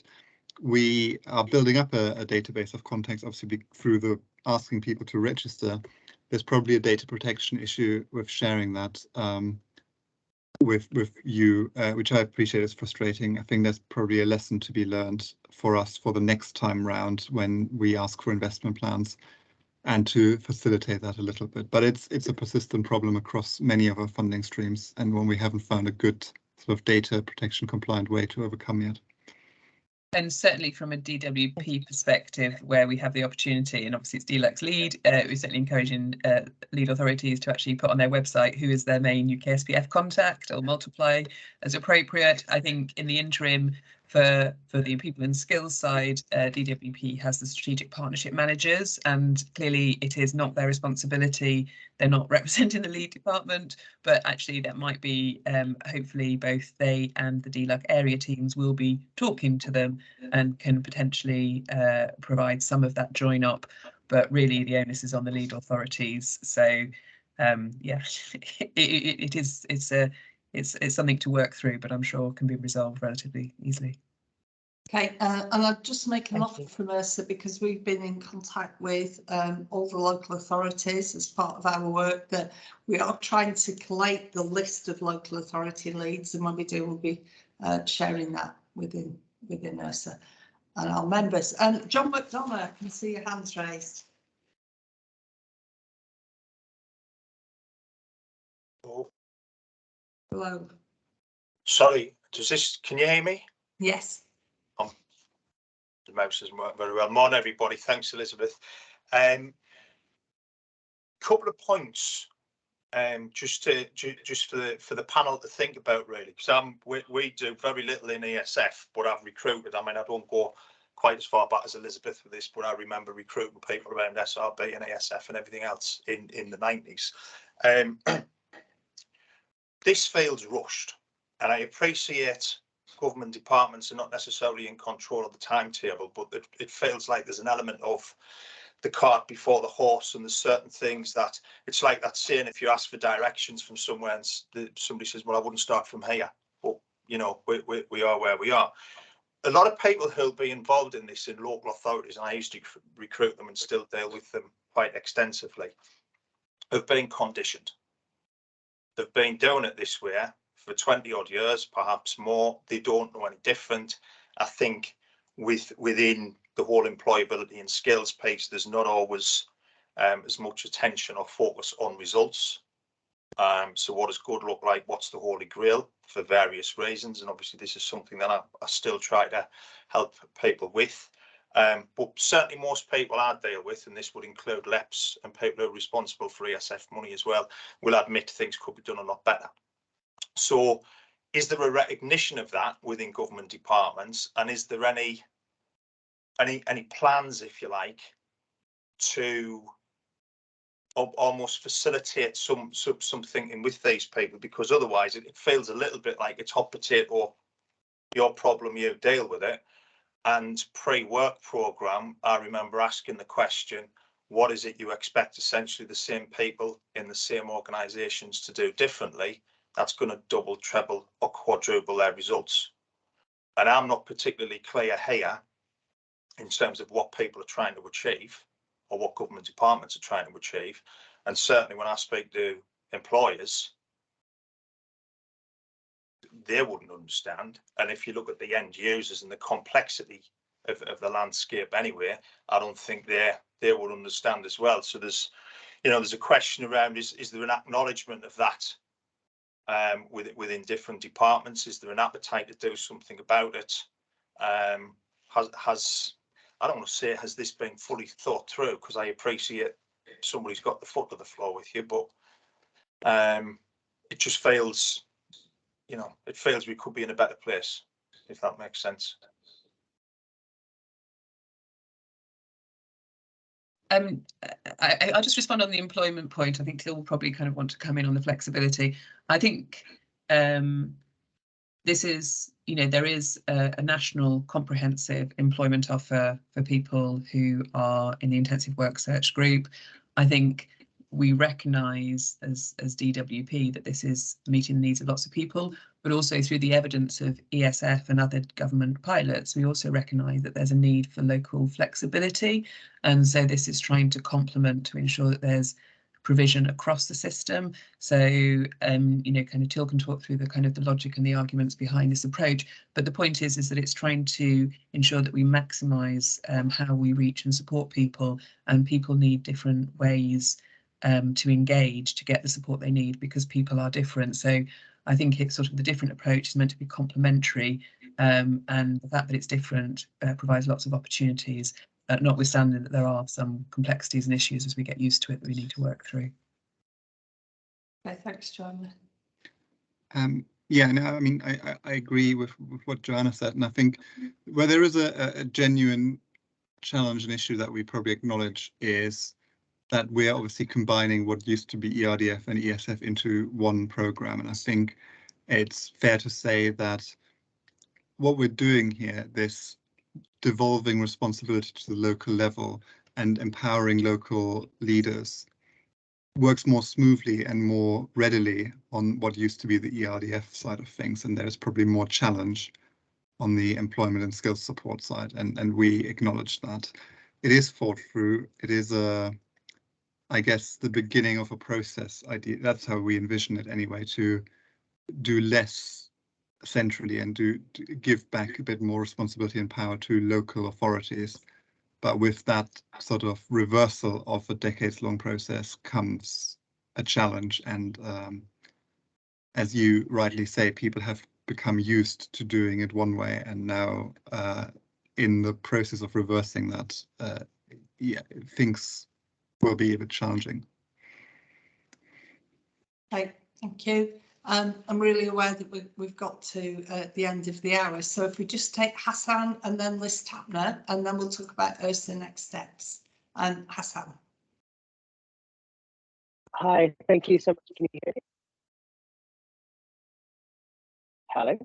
We are building up a database of contacts, obviously through the asking people to register. There's probably a data protection issue with sharing that with you, which I appreciate is frustrating. I think there's probably a lesson to be learned for us for the next time round when we ask for investment plans, and to facilitate that a little bit. But it's a persistent problem across many of our funding streams, and one we haven't found a good sort of data protection compliant way to overcome yet. And certainly from a DWP perspective, where we have the opportunity, and obviously it's DLUHC lead, we're certainly encouraging lead authorities to actually put on their website who is their main UKSPF contact, or multiply as appropriate. I think in the interim, for the people and skills side, DWP has the strategic partnership managers, and clearly it is not their responsibility. They're not representing the lead department, but actually that might be, hopefully both they and the DLUHC area teams will be talking to them and can potentially provide some of that join up, but really the onus is on the lead authorities. So yeah, it's something to work through, but I'm sure can be resolved relatively easily. Okay, and I'll just make an offer from ERSA, because we've been in contact with all the local authorities as part of our work, that we are trying to collate the list of local authority leads, and when we do, we'll be sharing that within ERSA and our members. John McDonough, I can see your hands raised. Oh. Hello. Sorry, can you hear me? Yes. The mouse doesn't work very well. Morning, everybody. Thanks, Elizabeth. Couple of points just for the panel to think about, really, because we do very little in ESF, but I've recruited. I mean, I don't go quite as far back as Elizabeth with this, but I remember recruiting people around SRB and ESF and everything else in the 90s. This feels rushed, and I appreciate government departments are not necessarily in control of the timetable, but it feels like there's an element of the cart before the horse, and there's certain things that it's like that saying, if you ask for directions from somewhere and somebody says, well, I wouldn't start from here, but you know, we are where we are. A lot of people who'll be involved in this in local authorities, and I used to recruit them and still deal with them quite extensively, have been conditioned. They've been doing it this way for 20 odd years, perhaps more. They don't know any different. I think within the whole employability and skills piece, there's not always as much attention or focus on results. So what does good look like? What's the holy grail for various reasons? And obviously this is something that I still try to help people with. But certainly most people I deal with, and this would include LEPs and people who are responsible for ESF money as well, will admit things could be done a lot better. So is there a recognition of that within government departments, and is there any plans, if you like, to almost facilitate some thinking with these people? Because otherwise it feels a little bit like it's hot potato, your problem, you deal with it. And pre-work programme, I remember asking the question, what is it you expect essentially the same people in the same organisations to do differently that's going to double, treble or quadruple their results? And I'm not particularly clear here in terms of what people are trying to achieve or what government departments are trying to achieve. And certainly when I speak to employers, they wouldn't understand. And if you look at the end users and the complexity of the landscape anyway, I don't think they would understand as well. So there's a question around, is there an acknowledgement of that within different departments? Is there an appetite to do something about it? I don't want to say has this been fully thought through, because I appreciate somebody's got the foot to the floor with you, but it just feels, it feels we could be in a better place, if that makes sense. I'll just respond on the employment point. I think Till will probably kind of want to come in on the flexibility. I think this is, there is a national comprehensive employment offer for people who are in the intensive work search group. I think we recognise as DWP that this is meeting the needs of lots of people, but also through the evidence of ESF and other government pilots, we also recognise that there's a need for local flexibility. And so this is trying to complement to ensure that there's provision across the system. So, kind of Till can talk through the logic and the arguments behind this approach. But the point is that it's trying to ensure that we maximise how we reach and support people, and people need different ways to engage to get the support they need, because people are different. So I think it's sort of the different approach is meant to be complementary, and the fact that it's different provides lots of opportunities, notwithstanding that there are some complexities and issues as we get used to it that we need to work through. Okay, thanks, Joanna. Yeah, no, I mean, I agree with what Joanna said, and I think where there is a genuine challenge and issue that we probably acknowledge is that we're obviously combining what used to be ERDF and ESF into one program. And I think it's fair to say that what we're doing here, this devolving responsibility to the local level and empowering local leaders, works more smoothly and more readily on what used to be the ERDF side of things. And there's probably more challenge on the employment and skills support side. And we acknowledge that. It is thought through. It is I guess the beginning of a process idea. That's how we envision it anyway, to do less centrally and to give back a bit more responsibility and power to local authorities. But with that sort of reversal of a decades-long process comes a challenge. And as you rightly say, people have become used to doing it one way, and now in the process of reversing that, things will be a bit challenging. Okay, thank you. I'm really aware that we've got to the end of the hour, so if we just take Hassan and then Liz Tapner, and then we'll talk about ERSA next steps. Hassan. Hi, thank you so much. Can you hear me? Hello?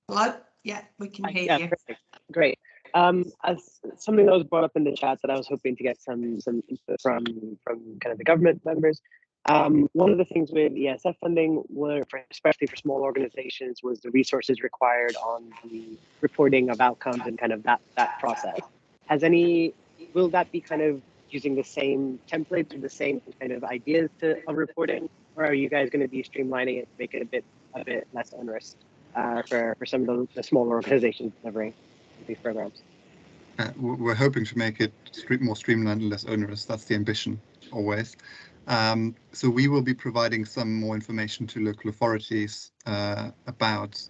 Hello? Yeah, we can hear Yeah, you. perfect. Great. As something that was brought up in the chat that I was hoping to get some input from kind of the government members. One of the things with ESF funding were, especially for small organizations, was the resources required on the reporting of outcomes and kind of that process. Will that be kind of using the same templates or the same kind of ideas of reporting, or are you guys going to be streamlining it to make it a bit less onerous for some of the smaller organizations delivering these programs? We're hoping to make it more streamlined and less onerous. That's the ambition, always. So we will be providing some more information to local authorities about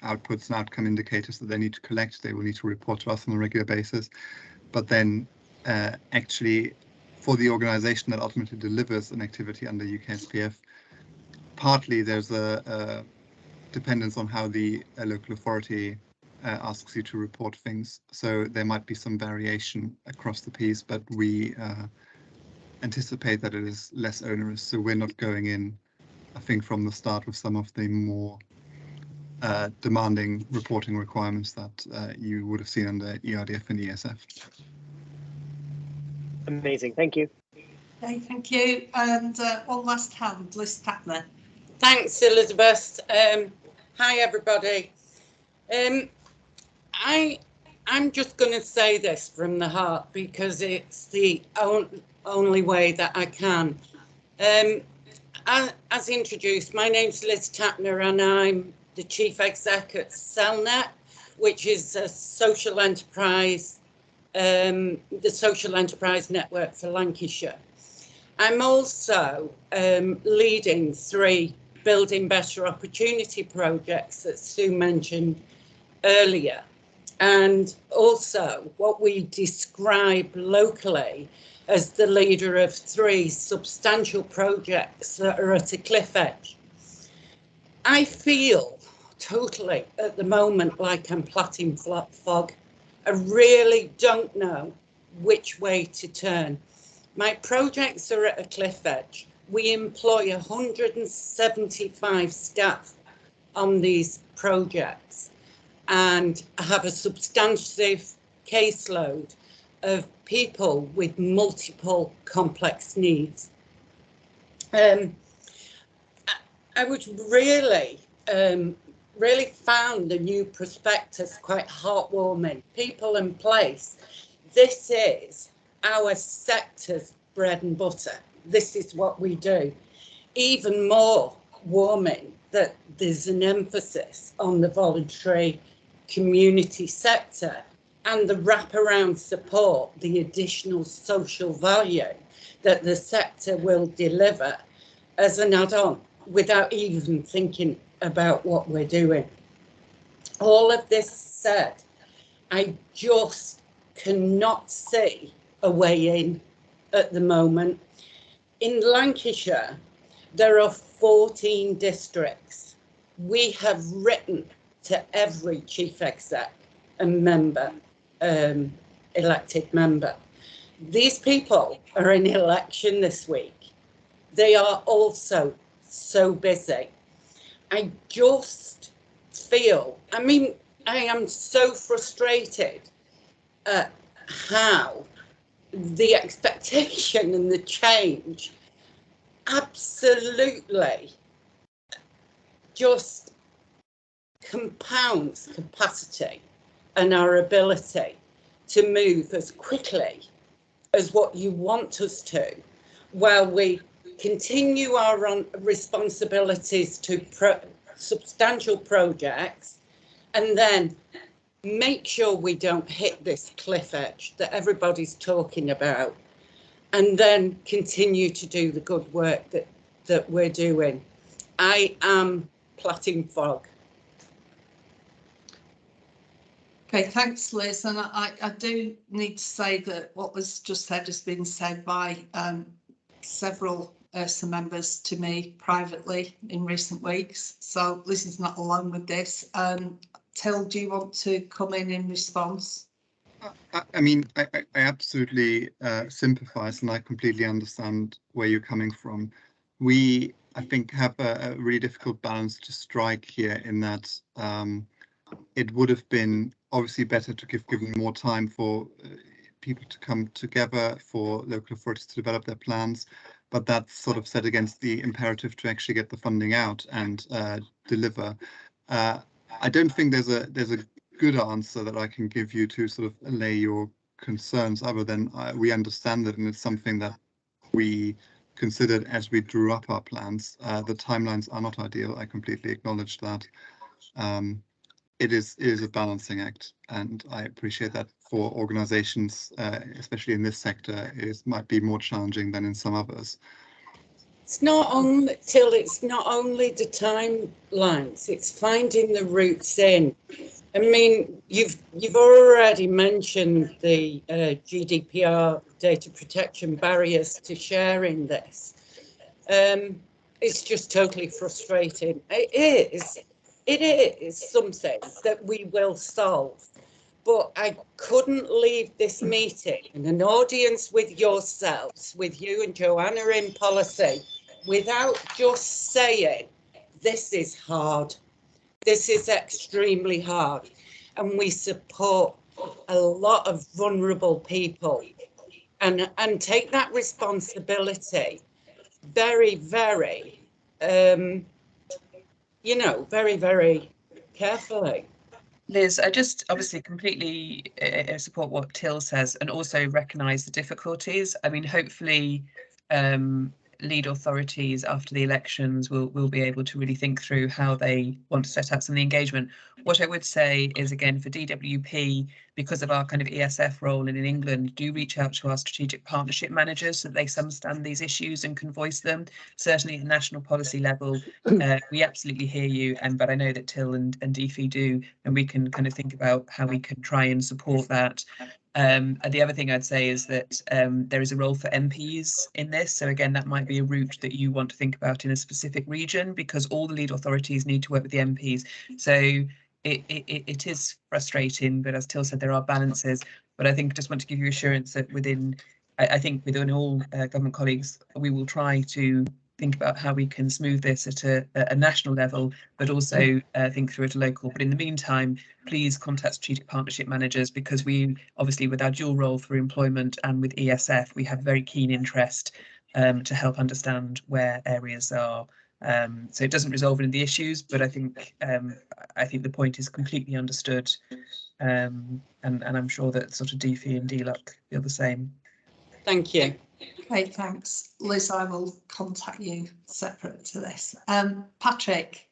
outputs and outcome indicators that they need to collect. They will need to report to us on a regular basis. But then actually, for the organisation that ultimately delivers an activity under UKSPF, partly there's a dependence on how the local authority asks you to report things. So there might be some variation across the piece, but we anticipate that it is less onerous. So we're not going in, I think, from the start with some of the more demanding reporting requirements that you would have seen under ERDF and ESF. Amazing, thank you. Okay, thank you. And one last hand, Liz Tapner. Thanks, Elizabeth. Hi, everybody. I'm just going to say this from the heart because it's the only way that I can. As introduced, my name's Liz Tapner and I'm the Chief Exec at CellNet, which is a social enterprise, the social enterprise network for Lancashire. I'm also leading 3 Building Better Opportunity projects that Sue mentioned earlier. And also what we describe locally as the leader of 3 substantial projects that are at a cliff edge. I feel totally at the moment like I'm plotting fog. I really don't know which way to turn. My projects are at a cliff edge. We employ 175 staff on these projects and have a substantive caseload of people with multiple complex needs. I was really found the new prospectus quite heartwarming. People in place. This is our sector's bread and butter. This is what we do. Even more warming that there's an emphasis on the voluntary community sector and the wraparound support, the additional social value that the sector will deliver as an add-on without even thinking about what we're doing. All of this said, I just cannot see a way in at the moment. In Lancashire, there are 14 districts. We have written to every chief exec and member, elected member. These people are in election this week. They are also so busy. I just feel, I mean, I am so frustrated at how the expectation and the change absolutely just compounds capacity and our ability to move as quickly as what you want us to, while we continue our responsibilities to substantial projects and then make sure we don't hit this cliff edge that everybody's talking about, and then continue to do the good work that we're doing. I am plotting fog. Okay, thanks, Liz. And I do need to say that what was just said has been said by several ERSA members to me privately in recent weeks. So Liz is not alone with this. Till, do you want to come in response? I mean, I absolutely sympathise, and I completely understand where you're coming from. We, I think, have a really difficult balance to strike here in that it would have been obviously better to given more time for people to come together, for local authorities to develop their plans, but that's sort of set against the imperative to actually get the funding out and deliver. I don't think there's a good answer that I can give you to sort of allay your concerns, other than we understand it, and it's something that we considered as we drew up our plans. The timelines are not ideal. I completely acknowledge that. It is a balancing act, and I appreciate that for organisations, especially in this sector, it might be more challenging than in some others. It's not only the timelines, it's finding the routes in. I mean, you've already mentioned the GDPR data protection barriers to sharing this. It's just totally frustrating. It is something that we will solve. But I couldn't leave this meeting in an audience with yourselves, with you and Joanna in policy, without just saying, this is hard. This is extremely hard. And we support a lot of vulnerable people, and take that responsibility very, very, you know, very, very carefully. Liz, I just obviously completely support what Till says, and also recognise the difficulties. I mean, hopefully lead authorities after the elections will be able to really think through how they want to set out some of the engagement. What I would say is, again, for DWP, because of our kind of ESF role in England, do reach out to our strategic partnership managers so that they understand these issues and can voice them. Certainly at the national policy level, we absolutely hear you, but I know that Till and DFE do, and we can kind of think about how we can try and support that. And the other thing I'd say is that there is a role for MPs in this. So again, that might be a route that you want to think about in a specific region, because all the lead authorities need to work with the MPs. So it is frustrating, but as Till said, there are balances. But I think just want to give you assurance that within all government colleagues, we will try to think about how we can smooth this at a national level, but also think through at a local. But in the meantime, please contact strategic partnership managers, because we obviously, with our dual role through employment and with ESF, we have very keen interest to help understand where areas are. So it doesn't resolve any of the issues, but I think the point is completely understood, and I'm sure that sort of DFE and DLUHC feel the same. Thank you. Okay, thanks. Liz, I will contact you separate to this. Patrick.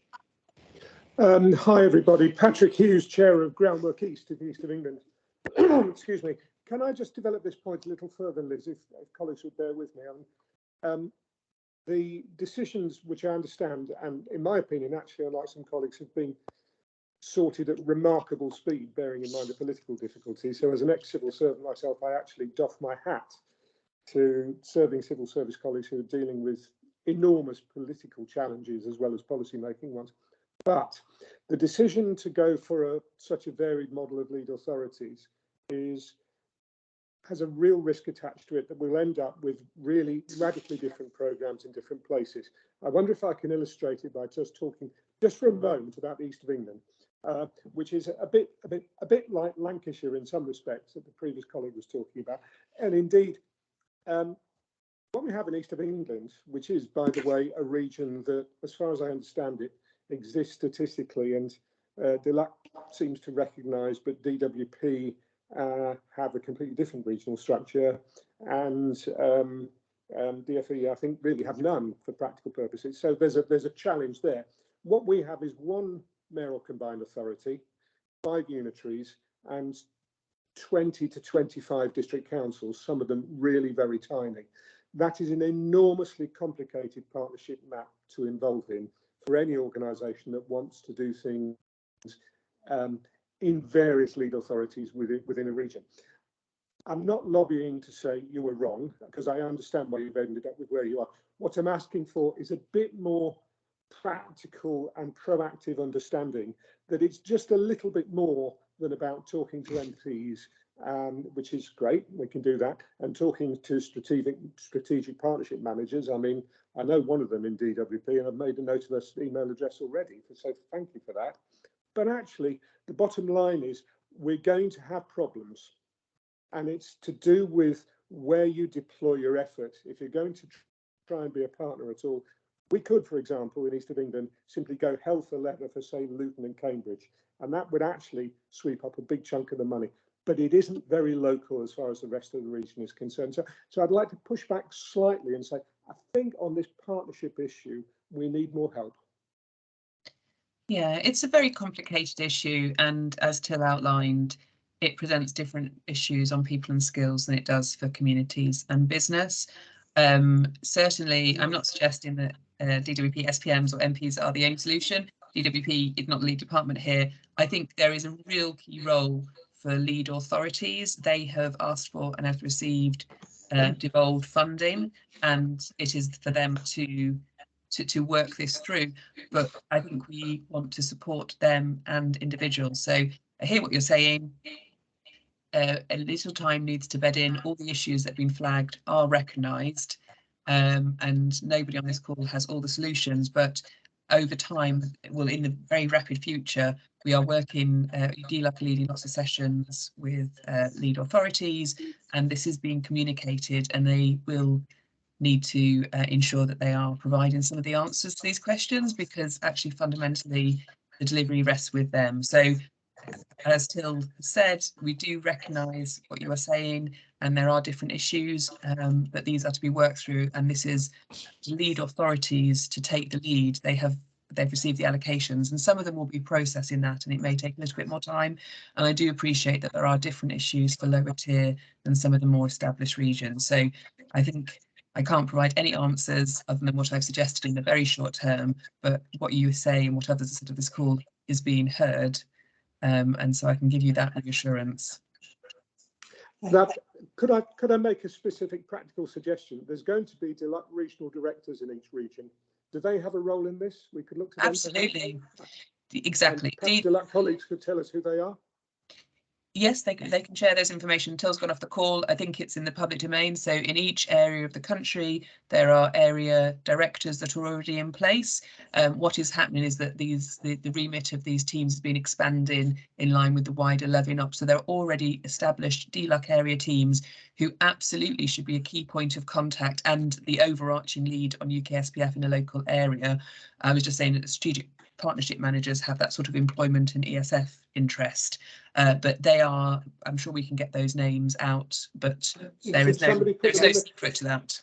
Hi everybody, Patrick Hughes, Chair of Groundwork East of the East of England. Excuse me. Can I just develop this point a little further, Liz, if colleagues would bear with me? The decisions, which I understand, and in my opinion, actually, unlike some colleagues, have been sorted at remarkable speed, bearing in mind the political difficulties. So as an ex-civil servant myself, I actually doff my hat to serving civil service colleagues who are dealing with enormous political challenges as well as policy-making ones. But the decision to go for such a varied model of lead authorities has a real risk attached to it that we'll end up with really radically different programs in different places. I wonder if I can illustrate it by just talking just for a moment about the East of England, which is a bit like Lancashire in some respects that the previous colleague was talking about. And indeed, what we have in East of England, which is, by the way, a region that, as far as I understand it, exists statistically, and DLUHC seems to recognise, but DWP have a completely different regional structure, and DFE, I think, really have none for practical purposes. So there's a challenge there. What we have is one mayoral combined authority, 5 unitaries, and 20 to 25 district councils, some of them really very tiny. That is an enormously complicated partnership map to involve for any organisation that wants to do things in various lead authorities within a region. I'm not lobbying to say you were wrong, because I understand why you've ended up with where you are. What I'm asking for is a bit more practical and proactive understanding that it's just a little bit more than about talking to MPs, which is great, we can do that, and talking to strategic partnership managers. I mean, I know one of them in DWP, and I've made a note of her email address already, so thank you for that. But actually, the bottom line is we're going to have problems, and it's to do with where you deploy your effort. If you're going to try and be a partner at all, we could, for example, in East of England, simply go hell for leather for, say, Luton and Cambridge, and that would actually sweep up a big chunk of the money. But it isn't very local as far as the rest of the region is concerned. So I'd like to push back slightly and say, I think on this partnership issue, we need more help. Yeah, it's a very complicated issue, and as Till outlined, it presents different issues on people and skills than it does for communities and business. Certainly, I'm not suggesting that DWP SPMs or MPs are the only solution. DWP is not the lead department here. I think there is a real key role for lead authorities. They have asked for and have received devolved funding, and it is for them to work this through. But I think we want to support them and individuals. So I hear what you're saying. A little time needs to bed in. All the issues that have been flagged are recognised, and nobody on this call has all the solutions, but over time, well, in the very rapid future, we are working, DLUHC leading lots of sessions with lead authorities, and this is being communicated, and they will need to ensure that they are providing some of the answers to these questions, because actually fundamentally the delivery rests with them. So as Till said, we do recognise what you are saying, and there are different issues, but these are to be worked through, and this is lead authorities to take the lead. They've received the allocations, and some of them will be processing that, and it may take a little bit more time. And I do appreciate that there are different issues for lower tier than some of the more established regions. So I think I can't provide any answers other than what I've suggested in the very short term, but what you say and what others have said of this call is being heard. And so I can give you that reassurance. Could I make a specific practical suggestion? There's going to be regional directors in each region. Do they have a role in this? We could look to them. Absolutely, exactly. DLUHC colleagues could tell us who they are. Yes, they can share those information. Till's gone off the call. I think it's in the public domain. So in each area of the country, there are area directors that are already in place. What is happening is that the remit of these teams has been expanding in line with the wider levelling up. So there are already established DLUHC area teams who absolutely should be a key point of contact and the overarching lead on UKSPF in a local area. I was just saying that the strategic partnership managers have that sort of employment and ESF interest, but they are, I'm sure we can get those names out, but there's no secret to that.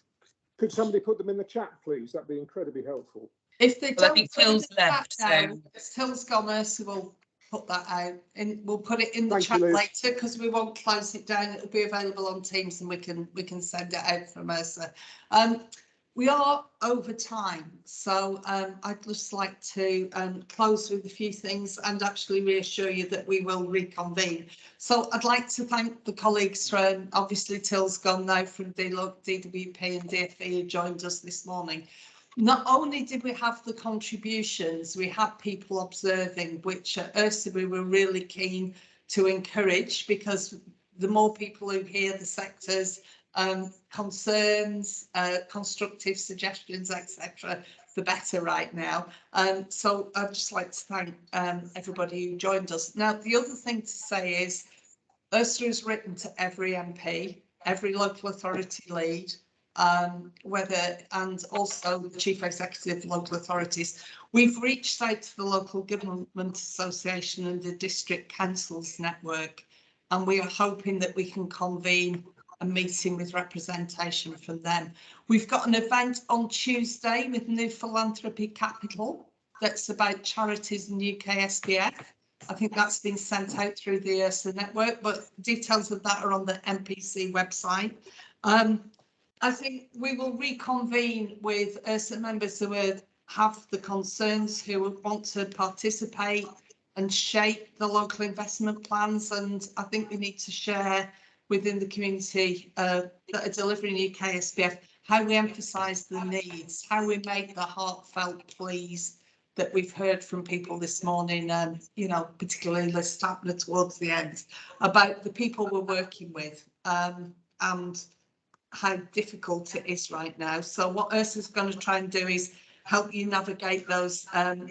Could somebody put them in the chat, please? That'd be incredibly helpful. If they don't, I think Phil's left, so Phil's gone there, so we'll put that out, and we'll put it in the chat later, because we won't close it down. It'll be available on Teams, and we can send it out from ERSA. We are over time, so I'd just like to close with a few things and actually reassure you that we will reconvene. So I'd like to thank the colleagues from, obviously Till's gone now, from DWP and DFE who joined us this morning. Not only did we have the contributions, we had people observing, which at ERSA we were really keen to encourage, because the more people who hear the sectors, concerns, constructive suggestions, etc., the better right now. So I'd just like to thank everybody who joined us. Now, the other thing to say is ERSA is written to every MP, every local authority lead, and also the Chief Executive of local authorities. We've reached out to the Local Government Association and the District Councils Network, and we are hoping that we can convene a meeting with representation from them. We've got an event on Tuesday with New Philanthropy Capital that's about charities and UKSPF. I think that's been sent out through the ERSA network, but details of that are on the MPC website. I think we will reconvene with ERSA members who have the concerns, who want to participate and shape the local investment plans, and I think we need to share within the community that are delivering UKSPF how we emphasise the needs, how we make the heartfelt pleas that we've heard from people this morning, and you know, particularly Liz Stapler towards the end, about the people we're working with, and how difficult it is right now. So what ERSA's going to try and do is help you navigate those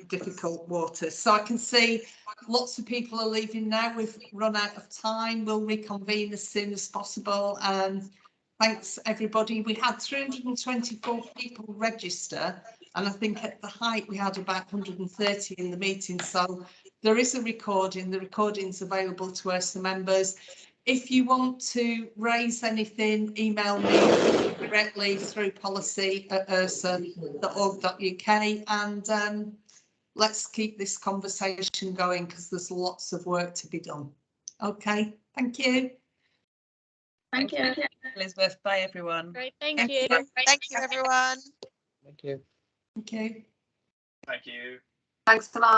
difficult waters. So I can see lots of people are leaving now. We've run out of time. We'll reconvene as soon as possible. And thanks everybody. We had 324 people register, and I think at the height we had about 130 in the meeting. So there is a recording. The recording's available to ERSA members. If you want to raise anything, email me directly through policy@ersa.org.uk, and let's keep this conversation going because there's lots of work to be done. Okay, thank you. Thank you. Elizabeth. Bye, everyone. Great, thank you. Thank you, everyone. Thank you. Thank you. Thank you. Thanks for that.